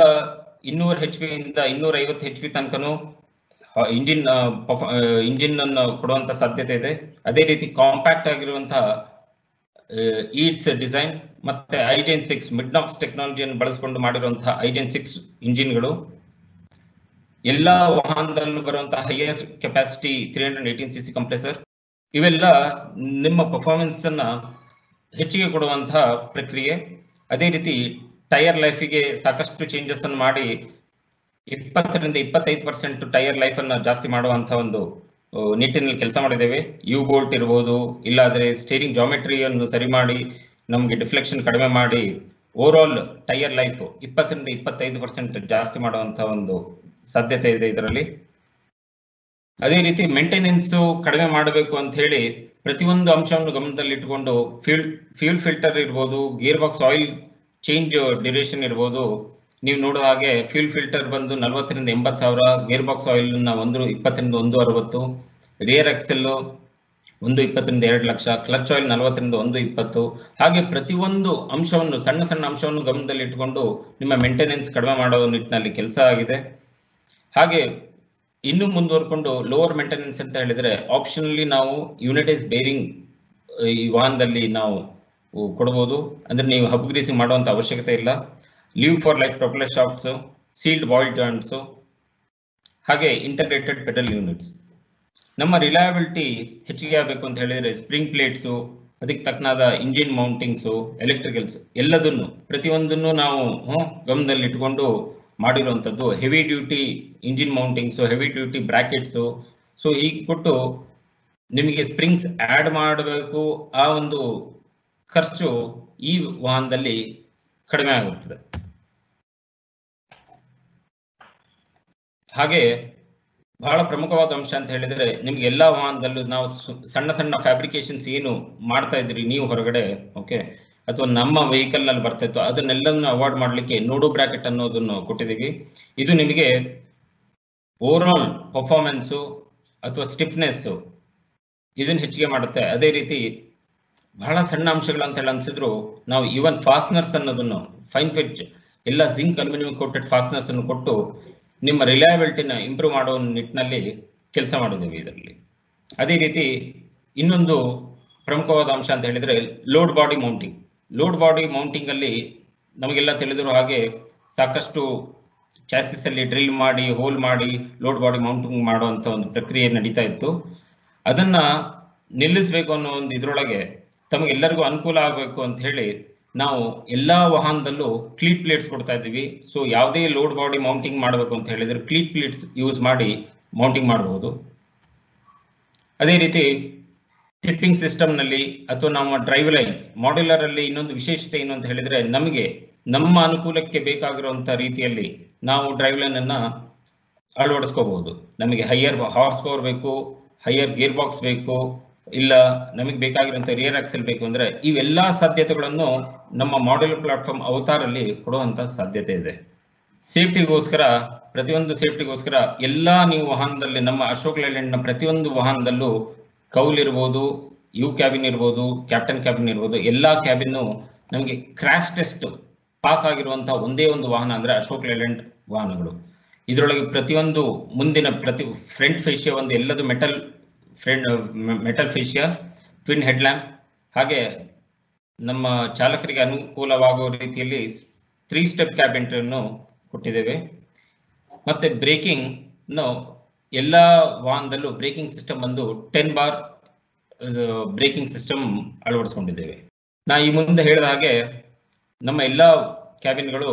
200 HP ಇಂದ 250 HP ತನಕನೂ ಇಂಜಿನ್ ಅನ್ನು ಕೊಡುವಂತ ಸಾಧ್ಯತೆ ಇದೆ. ಅದೇ ರೀತಿ ಕಾಂಪ್ಯಾಕ್ಟ್ ಆಗಿರುವಂತಹ ಈಡ್ಸ್ ಡಿಸೈನ್ ಮತ್ತೆ ಐಜೆನ್ 6 ಮಿಡ್ನಾಕ್ಸ್ ಟೆಕ್ನಾಲಜಿಯನ್ನು ಬಳಸಿಕೊಂಡು ಮಾಡಿರುವಂತಹ ಐಜೆನ್ 6 ಇಂಜಿನ್ಗಳು ಎಲ್ಲಾ ವಾಹನದಲ್ಲೂ ಬರುವಂತಹ ಹೈಯೆಸ್ಟ್ ಕೆಪಾಸಿಟಿ 318cc ಕಂಪ್ರೆಸರ್ ಇವೆಲ್ಲ ನಿಮ್ಮ ಪರ್ಫಾರ್ಮೆನ್ಸ್ ಅನ್ನ ಹೆಚ್ಚಿಗೆ ಕೊಡುವಂತಹ ಪ್ರಕ್ರಿಯೆ. ಅದೇ ರೀತಿ ಟೈರ್ ಲೈಫಿಗೆ ಸಾಕಷ್ಟು ಚೇಂಜಸ್ ಅನ್ನು ಮಾಡಿ 20 ರಿಂದ 25% ಟೈರ್ ಲೈಫ್ ಅನ್ನ ಜಾಸ್ತಿ ಮಾಡುವಂತಹ ಒಂದು ನಿಟ್ಟಿನಲ್ಲಿ ಕೆಲಸ ಮಾಡಿದ್ದೇವೆ. ಯು ಬೋಲ್ಟ್ ಇರ್ಬೋದು, ಇಲ್ಲಾದ್ರೆ ಸ್ಟೇರಿಂಗ್ ಜಾಮೆಟ್ರಿಯನ್ನು ಸರಿ ಮಾಡಿ ನಮಗೆ ಡಿಫ್ಲೆಕ್ಷನ್ ಕಡಿಮೆ ಮಾಡಿ ಓವರ್ ಆಲ್ ಟೈರ್ ಲೈಫ್ 20 ರಿಂದ 25% ಜಾಸ್ತಿ ಮಾಡುವಂತಹ ಒಂದು ಸಾಧ್ಯತೆ ಇದೆ ಇದರಲ್ಲಿ. ಅದೇ ರೀತಿ ಮೇಂಟೆನೆನ್ಸ್ ಕಡಿಮೆ ಮಾಡಬೇಕು ಅಂತ ಹೇಳಿ ಪ್ರತಿಯೊಂದು ಅಂಶವನ್ನು ಗಮನದಲ್ಲಿ ಇಟ್ಟುಕೊಂಡು ಫ್ಯೂಲ್ ಫಿಲ್ಟರ್ ಇರ್ಬೋದು, gear box oil change duration ಇರ್ಬೋದು. ನೀವು ನೋಡೋ ಹಾಗೆ ಫ್ಯೂಲ್ ಫಿಲ್ಟರ್ ಬಂದು 40 ರಿಂದ 80 ಸಾವಿರ, ಗೇರ್ ಬಾಕ್ಸ್ ಆಯಿಲ್ ನ 120 ರಿಂದ 160, ರಿಯರ್ ಎಕ್ಸೆಲ್ 120 ರಿಂದ 2 ಲಕ್ಷ, ಕ್ಲಚ್ ಆಯಿಲ್ 40 ರಿಂದ 120. ಹಾಗೆ ಪ್ರತಿಯೊಂದು ಅಂಶವನ್ನು ಸಣ್ಣ ಸಣ್ಣ ಅಂಶವನ್ನು ಗಮನದಲ್ಲಿ ಇಟ್ಟುಕೊಂಡು ನಿಮ್ಮ ಮೇಂಟೆನೆನ್ಸ್ ಕಡಿಮೆ ಮಾಡೋ ನಿಟ್ಟಿನಲ್ಲಿ ಕೆಲಸ ಆಗಿದೆ. ಹಾಗೆ ಇನ್ನು ಮುಂದುವರ್ಕೊಂಡು ಲೋವರ್ ಮೇಂಟೆನೆನ್ಸ್ ಅಂತ ಹೇಳಿದ್ರೆ ಆಪ್ಷನಲಿ ನಾವು ಯೂನಿಟೈಸ್ ಬೇರಿಂಗ್ ಈ ವಾಹನದಲ್ಲಿ ನಾವು ಕೊಡಬಹುದು. ಅಂದ್ರೆ ನೀವು ಹಬ್ ಗ್ರೀಸಿಂಗ್ ಮಾಡುವಂತ ಅವಶ್ಯಕತೆ ಇಲ್ಲ. Leave for life propeller shafts, sealed ball joints, ಹಾಗೆ ಇಂಟಗ್ರೇಟೆಡ್ ಪೆಡಲ್ ಯೂನಿಟ್ಸ್. ನಮ್ಮ ರಿಲಯಬಿಲಿಟಿ ಹೆಚ್ಚಿಗೆ ಆಗಬೇಕು ಅಂತ ಹೇಳಿದ್ರೆ ಸ್ಪ್ರಿಂಗ್ ಪ್ಲೇಟ್ಸು, ಅದಕ್ಕೆ ತಕ್ಕನಾದ ಇಂಜಿನ್ ಮೌಂಟಿಂಗ್ಸು, ಎಲೆಕ್ಟ್ರಿಕಲ್ಸ್ ಎಲ್ಲದನ್ನು ಪ್ರತಿಯೊಂದನ್ನು ನಾವು ಗಮನದಲ್ಲಿ ಇಟ್ಕೊಂಡು ಮಾಡಿರುವಂಥದ್ದು. Heavy duty engine mountings, heavy duty brackets. So ಹೀಗೆ ಕೊಟ್ಟು ನಿಮಗೆ ಸ್ಪ್ರಿಂಗ್ಸ್ ಆ್ಯಡ್ ಮಾಡಬೇಕು, ಆ ಒಂದು ಖರ್ಚು ಈ ವಾಹನದಲ್ಲಿ ಕಡಿಮೆ ಆಗುತ್ತದೆ. ಹಾಗೆ ಬಹಳ ಪ್ರಮುಖವಾದ ಅಂಶ ಅಂತ ಹೇಳಿದ್ರೆ ನಿಮ್ಗೆ ಎಲ್ಲಾ ವಾಹನದಲ್ಲೂ ನಾವು ಸಣ್ಣ ಸಣ್ಣ ಫ್ಯಾಬ್ರಿಕೇಶನ್ಸ್ ಏನು ಮಾಡ್ತಾ ಇದ್ರಿ ನೀವು ಹೊರಗಡೆ, ಓಕೆ, ಅಥವಾ ನಮ್ಮ ವೆಹಿಕಲ್ ನಲ್ಲಿ ಬರ್ತಾ ಇತ್ತು, ಅದನ್ನೆಲ್ಲವನ್ನು ಅವಾಯ್ಡ್ ಮಾಡ್ಲಿಕ್ಕೆ ನೋಡೋ ಬ್ರಾಕೆಟ್ ಅನ್ನೋದನ್ನು ಕೊಟ್ಟಿದ್ದೀವಿ. ಇದು ನಿಮಗೆ ಓವರ್ ಆಲ್ ಪರ್ಫಾರ್ಮೆನ್ಸು ಅಥವಾ ಸ್ಟಿಫ್ನೆಸ್ ಇದನ್ನ ಹೆಚ್ಚಿಗೆ ಮಾಡುತ್ತೆ. ಅದೇ ರೀತಿ ಬಹಳ ಸಣ್ಣ ಅಂಶಗಳು ಅಂತ ಹೇಳಿ ಅನ್ಸಿದ್ರು ನಾವು ಈವನ್ ಫಾಸ್ಟ್ನರ್ಸ್ ಅನ್ನೋದನ್ನು ಫೈನ್ ಫಿಟ್ ಎಲ್ಲ ಜಿಂಕ್ ಅಲ್ಯೂಮಿನಿಯಂ ಕೋಟೆಡ್ ಫಾಸ್ಟ್ನರ್ಸ್ ಅನ್ನು ಕೊಟ್ಟು ನಿಮ್ಮ ರಿಲಯಬಿಲಿಟಿನ ಇಂಪ್ರೂವ್ ಮಾಡೋ ನಿಟ್ಟಿನಲ್ಲಿ ಕೆಲಸ ಮಾಡಿದ್ದೇವೆ ಇದರಲ್ಲಿ. ಅದೇ ರೀತಿ ಇನ್ನೊಂದು ಪ್ರಮುಖವಾದ ಅಂಶ ಅಂತ ಹೇಳಿದ್ರೆ load body mounting. Load body mounting ಅಲ್ಲಿ ನಮಗೆಲ್ಲ ತಿಳಿದಿರೋ ಹಾಗೆ ಸಾಕಷ್ಟು ಚಾಸಿಸ್ ಅಲ್ಲಿ ಡ್ರಿಲ್ ಮಾಡಿ ಹೋಲ್ ಮಾಡಿ ಲೋಡ್ ಬಾಡಿ ಮೌಂಟಿಂಗ್ ಮಾಡುವಂತ ಒಂದು ಪ್ರಕ್ರಿಯೆ ನಡೀತಾ ಇತ್ತು. ಅದನ್ನ ನಿಲ್ಲಿಸಬೇಕು ಅನ್ನೋ ಒಂದು ಇದ್ರೊಳಗೆ ತಮಗೆಲ್ಲರಿಗೂ ಅನುಕೂಲ ಆಗಬೇಕು ಅಂತ ಹೇಳಿ ನಾವು ಎಲ್ಲಾ ವಾಹನದಲ್ಲೂ ಕ್ಲೀಟ್ ಪ್ಲೇಟ್ಸ್ ಕೊಡ್ತಾ ಇದ್ದೀವಿ. ಸೊ ಯಾವುದೇ ಲೋಡ್ ಬಾಡಿ ಮೌಂಟಿಂಗ್ ಮಾಡಬೇಕು ಅಂತ ಹೇಳಿದ್ರೆ ಕ್ಲೀಟ್ ಪ್ಲೇಟ್ಸ್ ಯೂಸ್ ಮಾಡಿ ಮೌಂಟಿಂಗ್ ಮಾಡಬಹುದು. ಅದೇ ರೀತಿ ಟಿಪ್ಪಿಂಗ್ ಸಿಸ್ಟಮ್ ನಲ್ಲಿ ಅಥವಾ ನಮ್ಮ ಡ್ರೈವ್ ಲೈನ್ ಮಾಡ್ಯುಲರ್ ಅಲ್ಲಿ ಇನ್ನೊಂದು ವಿಶೇಷತೆ ಏನು ಅಂತ ಹೇಳಿದ್ರೆ ನಮಗೆ ನಮ್ಮ ಅನುಕೂಲಕ್ಕೆ ಬೇಕಾಗಿರುವಂತ ರೀತಿಯಲ್ಲಿ ನಾವು ಡ್ರೈವ್ ಲೈನ್ ಅನ್ನ ಅಳವಡಿಸ್ಕೋಬಹುದು. ನಮಗೆ ಹೈಯರ್ ಹಾರ್ಸ್ ಪವರ್ ಬೇಕು, ಹೈಯರ್ ಗೇರ್ ಬಾಕ್ಸ್ ಬೇಕು, ಇಲ್ಲ ನಮಗೆ ಬೇಕಾಗಿರುವಂತ ರಿಯರ್ ಆಕ್ಸೆಲ್ ಬೇಕು ಅಂದ್ರೆ ಇವೆಲ್ಲಾ ಸಾಧ್ಯತೆಗಳನ್ನು ನಮ್ಮ ಮಾಡ್ಯುಲರ್ ಪ್ಲಾಟ್ಫಾರ್ಮ್ ಅವತಾರ್ ಅಲ್ಲಿ ಕೊಡುವಂತ ಸಾಧ್ಯತೆ ಇದೆ. ಸೇಫ್ಟಿಗೋಸ್ಕರ ಪ್ರತಿಯೊಂದು ಸೇಫ್ಟಿಗೋಸ್ಕರ ಎಲ್ಲಾ ನೀವು ವಾಹನದಲ್ಲಿ ನಮ್ಮ ಅಶೋಕ್ ಲೇಲ್ಯಾಂಡ್ ನ ಪ್ರತಿಯೊಂದು ವಾಹನದಲ್ಲೂ ಕೌಲ್ ಇರ್ಬೋದು, ಯು ಕ್ಯಾಬಿನ್ ಇರ್ಬೋದು, ಕ್ಯಾಪ್ಟನ್ ಕ್ಯಾಬಿನ್ ಇರ್ಬೋದು, ಎಲ್ಲಾ ಕ್ಯಾಬಿನ್ ನಮಗೆ ಕ್ರ್ಯಾಶ್ ಟೆಸ್ಟ್ ಪಾಸ್ ಆಗಿರುವಂತಹ ಒಂದೇ ಒಂದು ವಾಹನ ಅಂದ್ರೆ ಅಶೋಕ್ ಲೇಲ್ಯಾಂಡ್ ವಾಹನಗಳು. ಇದರೊಳಗೆ ಪ್ರತಿಯೊಂದು ಮುಂದಿನ ಫ್ರಂಟ್ ಫೇಶಿಯಾ ಒಂದು ಎಲ್ಲದು ಮೆಟಲ್ ಫೇಶಿಯಾ, ಟ್ವಿನ್ ಹೆಡ್ ಲ್ಯಾಂಪ್, ಹಾಗೆ ನಮ್ಮ ಚಾಲಕರಿಗೆ ಅನುಕೂಲವಾಗುವ ರೀತಿಯಲ್ಲಿ 3 ಸ್ಟೆಪ್ ಕ್ಯಾಬಿನ್ ಅನ್ನು ಕೊಟ್ಟಿದ್ದೇವೆ. ಮತ್ತೆ ಬ್ರೇಕಿಂಗ್ ಎಲ್ಲಾ ವಾಹನದಲ್ಲೂ ಬ್ರೇಕಿಂಗ್ ಸಿಸ್ಟಮ್ ಬಂದು 10 ಬಾರ್ ಬ್ರೇಕಿಂಗ್ ಸಿಸ್ಟಮ್ ಅಳವಡಿಸಿಕೊಂಡಿದ್ದೇವೆ. ನಾ ಈ ಮುಂದೆ ಹೇಳಿದ ಹಾಗೆ ನಮ್ಮ ಎಲ್ಲಾ ಕ್ಯಾಬಿನ್ಗಳು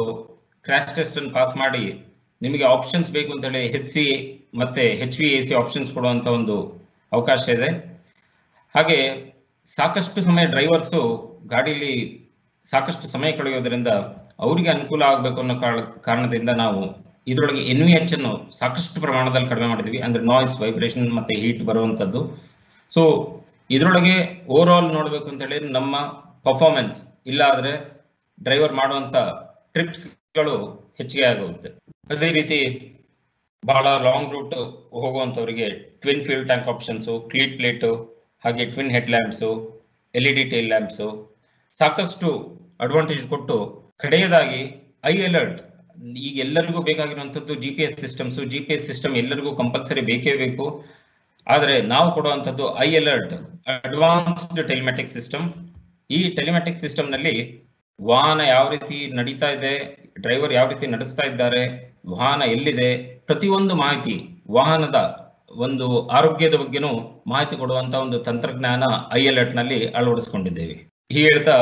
ಕ್ರ್ಯಾಶ್ ಟೆಸ್ಟ್ ಅನ್ನು ಪಾಸ್ ಮಾಡಿ ನಿಮಗೆ ಆಪ್ಷನ್ಸ್ ಬೇಕು ಅಂತ ಹೇಳಿ HC ಮತ್ತೆ HVAC ಆಪ್ಷನ್ಸ್ ಕೊಡುವಂತ ಒಂದು ಅವಕಾಶ ಇದೆ. ಹಾಗೆ ಸಾಕಷ್ಟು ಸಮಯ ಡ್ರೈವರ್ಸು ಗಾಡಿಯಲ್ಲಿ ಸಾಕಷ್ಟು ಸಮಯ ಕಳೆಯೋದ್ರಿಂದ ಅವರಿಗೆ ಅನುಕೂಲ ಆಗಬೇಕು ಅನ್ನೋ ಕಾರಣದಿಂದ ನಾವು ಇದರೊಳಗೆ NVH ಅನ್ನು ಸಾಕಷ್ಟು ಪ್ರಮಾಣದಲ್ಲಿ ಕಡಿಮೆ ಮಾಡಿದ್ವಿ. ಅಂದ್ರೆ ನಾಯ್ಸ್, ವೈಬ್ರೇಷನ್ ಮತ್ತೆ ಹೀಟ್ ಬರುವಂತದ್ದು. ಸೊ ಇದರೊಳಗೆ ಓವರ್ ಆಲ್ ನೋಡ್ಬೇಕು ಅಂತ ಹೇಳಿದ್ರೆ ನಮ್ಮ ಪರ್ಫಾರ್ಮೆನ್ಸ್ ಇಲ್ಲ ಆದ್ರೆ ಡ್ರೈವರ್ ಮಾಡುವಂತ ಟ್ರಿಪ್ಸ್ಗಳು ಹೆಚ್ಚಿಗೆ ಆಗುತ್ತೆ. ಅದೇ ರೀತಿ ಬಹಳ ಲಾಂಗ್ ರೂಟ್ ಹೋಗುವಂತವರಿಗೆ twin fuel tank options, cleat plate, ಹಾಗೆ twin head lamps, LED tail lamps ಸಾಕಷ್ಟು ಅಡ್ವಾಂಟೇಜ್ ಕೊಟ್ಟು, ಕಡೆಯದಾಗಿ ಐ ಅಲರ್ಟ್. ಈಗ ಎಲ್ಲರಿಗೂ ಬೇಕಾಗಿರುವಂಥದ್ದು GPS ಸಿಸ್ಟಮ್ಸು. GPS ಸಿಸ್ಟಮ್ ಎಲ್ಲರಿಗೂ ಕಂಪಲ್ಸರಿ ಬೇಕೇ ಬೇಕು. ಆದರೆ ನಾವು ಕೊಡುವಂಥದ್ದು i alert advanced telematic system. ಈ ಟೆಲಿಮ್ಯಾಟಿಕ್ ಸಿಸ್ಟಮ್ನಲ್ಲಿ ವಾಹನ ಯಾವ ರೀತಿ ನಡೀತಾ ಇದೆ, ಡ್ರೈವರ್ ಯಾವ ರೀತಿ ನಡೆಸ್ತಾ ಇದ್ದಾರೆ, ವಾಹನ ಎಲ್ಲಿದೆ, ಪ್ರತಿಯೊಂದು ಮಾಹಿತಿ, ವಾಹನದ ಒಂದು ಆರೋಗ್ಯದ ಬಗ್ಗೆನೂ ಮಾಹಿತಿ ಕೊಡುವಂತ ಒಂದು ತಂತ್ರಜ್ಞಾನ ಐ ಅಲರ್ಟ್ ನಲ್ಲಿ ಅಳವಡಿಸಿಕೊಂಡಿದ್ದೇವೆ. ಹೀಗೆ ಹೇಳ್ತಾ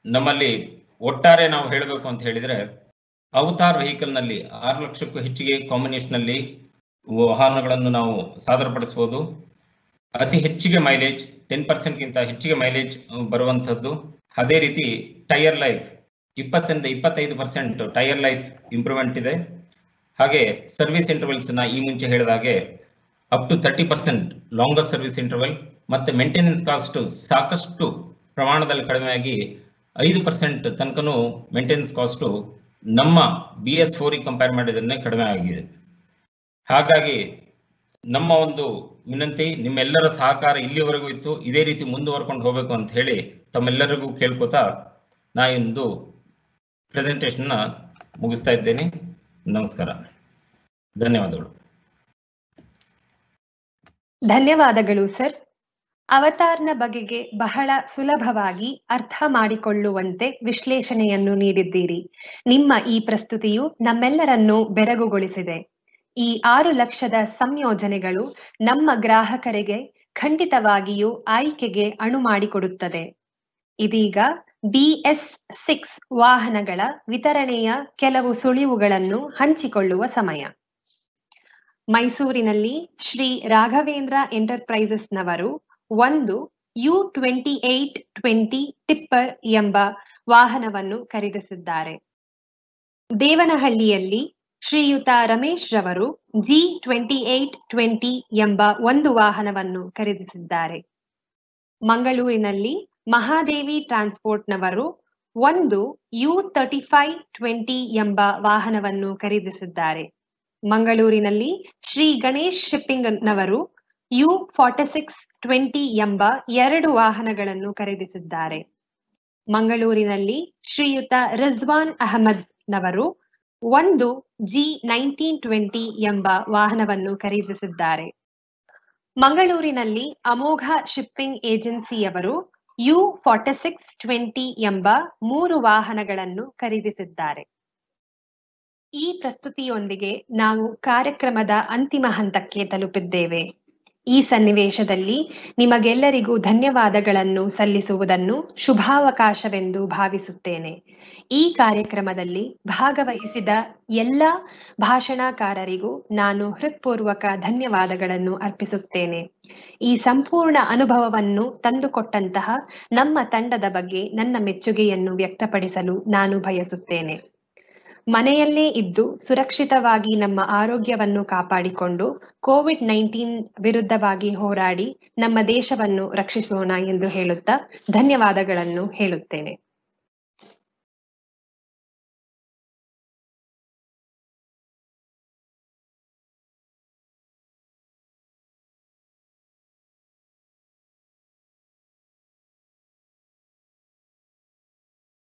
ನಮ್ಮಲ್ಲಿ ಒಟ್ಟಾರೆ ನಾವು ಹೇಳಬೇಕು ಅಂತ ಹೇಳಿದ್ರೆ, ಅವತಾರ್ ವೆಹಿಕಲ್ ನಲ್ಲಿ 6 ಲಕ್ಷಕ್ಕೂ ಹೆಚ್ಚಿಗೆ ಕಾಂಬಿನೇಷನ್ ನಲ್ಲಿ ವಾಹನಗಳನ್ನು ನಾವು ಸಾದರಪಡಿಸಬಹುದು. ಅತಿ ಹೆಚ್ಚಿಗೆ ಮೈಲೇಜ್ 10% ಗಿಂತ ಹೆಚ್ಚಿಗೆ ಮೈಲೇಜ್ ಬರುವಂತದ್ದು. ಅದೇ ರೀತಿ tyre life 20-25% tyre life improvement ಇದೆ. ಹಾಗೆ ಸರ್ವಿಸ್ ಇಂಟರ್ವಲ್ಸ್ ನ ಈ ಮುಂಚೆ ಹೇಳಿದ ಹಾಗೆ up to 30% longer service interval, ಮತ್ತೆ ಮೇಂಟೆನೆನ್ಸ್ ಕಾಸ್ಟ್ ಸಾಕಷ್ಟು ಪ್ರಮಾಣದಲ್ಲಿ ಕಡಿಮೆಯಾಗಿ 5% ತನಕನೂ ಮೇಂಟೆನೆನ್ಸ್ ಕಾಸ್ಟ್ ನಮ್ಮ BS4 ಕಂಪೇರ್ ಮಾಡಿದ್ರೆ ಕಡಿಮೆ ಆಗಿದೆ. ಹಾಗಾಗಿ ನಮ್ಮ ಒಂದು ವಿನಂತಿ, ನಿಮ್ಮೆಲ್ಲರ ಸಹಕಾರ ಇಲ್ಲಿವರೆಗೂ ಇತ್ತು, ಇದೇ ರೀತಿ ಮುಂದುವರ್ಕೊಂಡು ಹೋಗಬೇಕು ಅಂತ ಹೇಳಿ ತಮ್ಮೆಲ್ಲರಿಗೂ ಕೇಳ್ಕೊತಾ ನಾ ಇಂದು ಪ್ರೆಸೆಂಟೇಷನ್ ಮುಗಿಸ್ತಾ ಇದ್ದೇನೆ. ನಮಸ್ಕಾರ, ಧನ್ಯವಾದಗಳು. ಧನ್ಯವಾದಗಳು ಸರ್. ಅವತಾರ್ನ ಬಗೆಗೆ ಬಹಳ ಸುಲಭವಾಗಿ ಅರ್ಥ ಮಾಡಿಕೊಳ್ಳುವಂತೆ ವಿಶ್ಲೇಷಣೆಯನ್ನು ನೀಡಿದ್ದೀರಿ. ನಿಮ್ಮ ಈ ಪ್ರಸ್ತುತಿಯು ನಮ್ಮೆಲ್ಲರನ್ನೂ ಬೆರಗುಗೊಳಿಸಿದೆ. ಈ 6 ಲಕ್ಷದ ಸಂಯೋಜನೆಗಳು ನಮ್ಮ ಗ್ರಾಹಕರಿಗೆ ಖಂಡಿತವಾಗಿಯೂ ಆಯ್ಕೆಗೆ ಅಣು ಮಾಡಿಕೊಡುತ್ತದೆ. ಇದೀಗ BS6 ವಾಹನಗಳ ವಿತರಣೆಯ ಕೆಲವು ಸುಳಿವುಗಳನ್ನು ಹಂಚಿಕೊಳ್ಳುವ ಸಮಯ. ಮೈಸೂರಿನಲ್ಲಿ ಶ್ರೀ ರಾಘವೇಂದ್ರ ಎಂಟರ್ಪ್ರೈಸಸ್ನವರು ಒಂದು U2820 ಟಿಪ್ಪರ್ ಎಂಬ ವಾಹನವನ್ನು ಖರೀದಿಸಿದ್ದಾರೆ. ದೇವನಹಳ್ಳಿಯಲ್ಲಿ ಶ್ರೀಯುತ ರಮೇಶ್ ರವರು G2820 ಎಂಬ ಒಂದು ವಾಹನವನ್ನು ಖರೀದಿಸಿದ್ದಾರೆ. ಮಂಗಳೂರಿನಲ್ಲಿ ಮಹಾದೇವಿ ಟ್ರಾನ್ಸ್ಪೋರ್ಟ್ನವರು ಒಂದು U3520 ಎಂಬ ವಾಹನವನ್ನು ಖರೀದಿಸಿದ್ದಾರೆ. ಮಂಗಳೂರಿನಲ್ಲಿ ಶ್ರೀ ಗಣೇಶ್ ಶಿಪ್ಪಿಂಗ್ನವರು U4620 ಎಂಬ 2 ವಾಹನಗಳನ್ನು ಖರೀದಿಸಿದ್ದಾರೆ. ಮಂಗಳೂರಿನಲ್ಲಿ ಶ್ರೀಯುತ ರಿಜ್ವಾನ್ ಅಹಮದ್ ನವರು ಒಂದು G1920 ಎಂಬ ವಾಹನವನ್ನು ಖರೀದಿಸಿದ್ದಾರೆ. ಮಂಗಳೂರಿನಲ್ಲಿ ಅಮೋಘ ಶಿಪ್ಪಿಂಗ್ ಏಜೆನ್ಸಿಯವರು U4620 ಎಂಬ 3 ವಾಹನಗಳನ್ನು ಖರೀದಿಸಿದ್ದಾರೆ. ಈ ಪ್ರಸ್ತುತಿಯೊಂದಿಗೆ ನಾವು ಕಾರ್ಯಕ್ರಮದ ಅಂತಿಮ ಹಂತಕ್ಕೆ ತಲುಪಿದ್ದೇವೆ. ಈ ಸನ್ನಿವೇಶದಲ್ಲಿ ನಿಮಗೆಲ್ಲರಿಗೂ ಧನ್ಯವಾದಗಳನ್ನು ಸಲ್ಲಿಸುವುದನ್ನು ಶುಭಾವಕಾಶವೆಂದು ಭಾವಿಸುತ್ತೇನೆ. ಈ ಕಾರ್ಯಕ್ರಮದಲ್ಲಿ ಭಾಗವಹಿಸಿದ ಎಲ್ಲ ಭಾಷಣಕಾರರಿಗೂ ನಾನು ಹೃತ್ಪೂರ್ವಕ ಧನ್ಯವಾದಗಳನ್ನು ಅರ್ಪಿಸುತ್ತೇನೆ. ಈ ಸಂಪೂರ್ಣ ಅನುಭವವನ್ನು ತಂದುಕೊಟ್ಟಂತಹ ನಮ್ಮ ತಂಡದ ಬಗ್ಗೆ ನನ್ನ ಮೆಚ್ಚುಗೆಯನ್ನು ವ್ಯಕ್ತಪಡಿಸಲು ನಾನು ಬಯಸುತ್ತೇನೆ. ಮನೆಯಲ್ಲೇ ಇದ್ದು ಸುರಕ್ಷಿತವಾಗಿ ನಮ್ಮ ಆರೋಗ್ಯವನ್ನು ಕಾಪಾಡಿಕೊಂಡು COVID-19 ವಿರುದ್ಧವಾಗಿ ಹೋರಾಡಿ ನಮ್ಮ ದೇಶವನ್ನು ರಕ್ಷಿಸೋಣ ಎಂದು ಹೇಳುತ್ತಾ ಧನ್ಯವಾದಗಳನ್ನು ಹೇಳುತ್ತೇನೆ.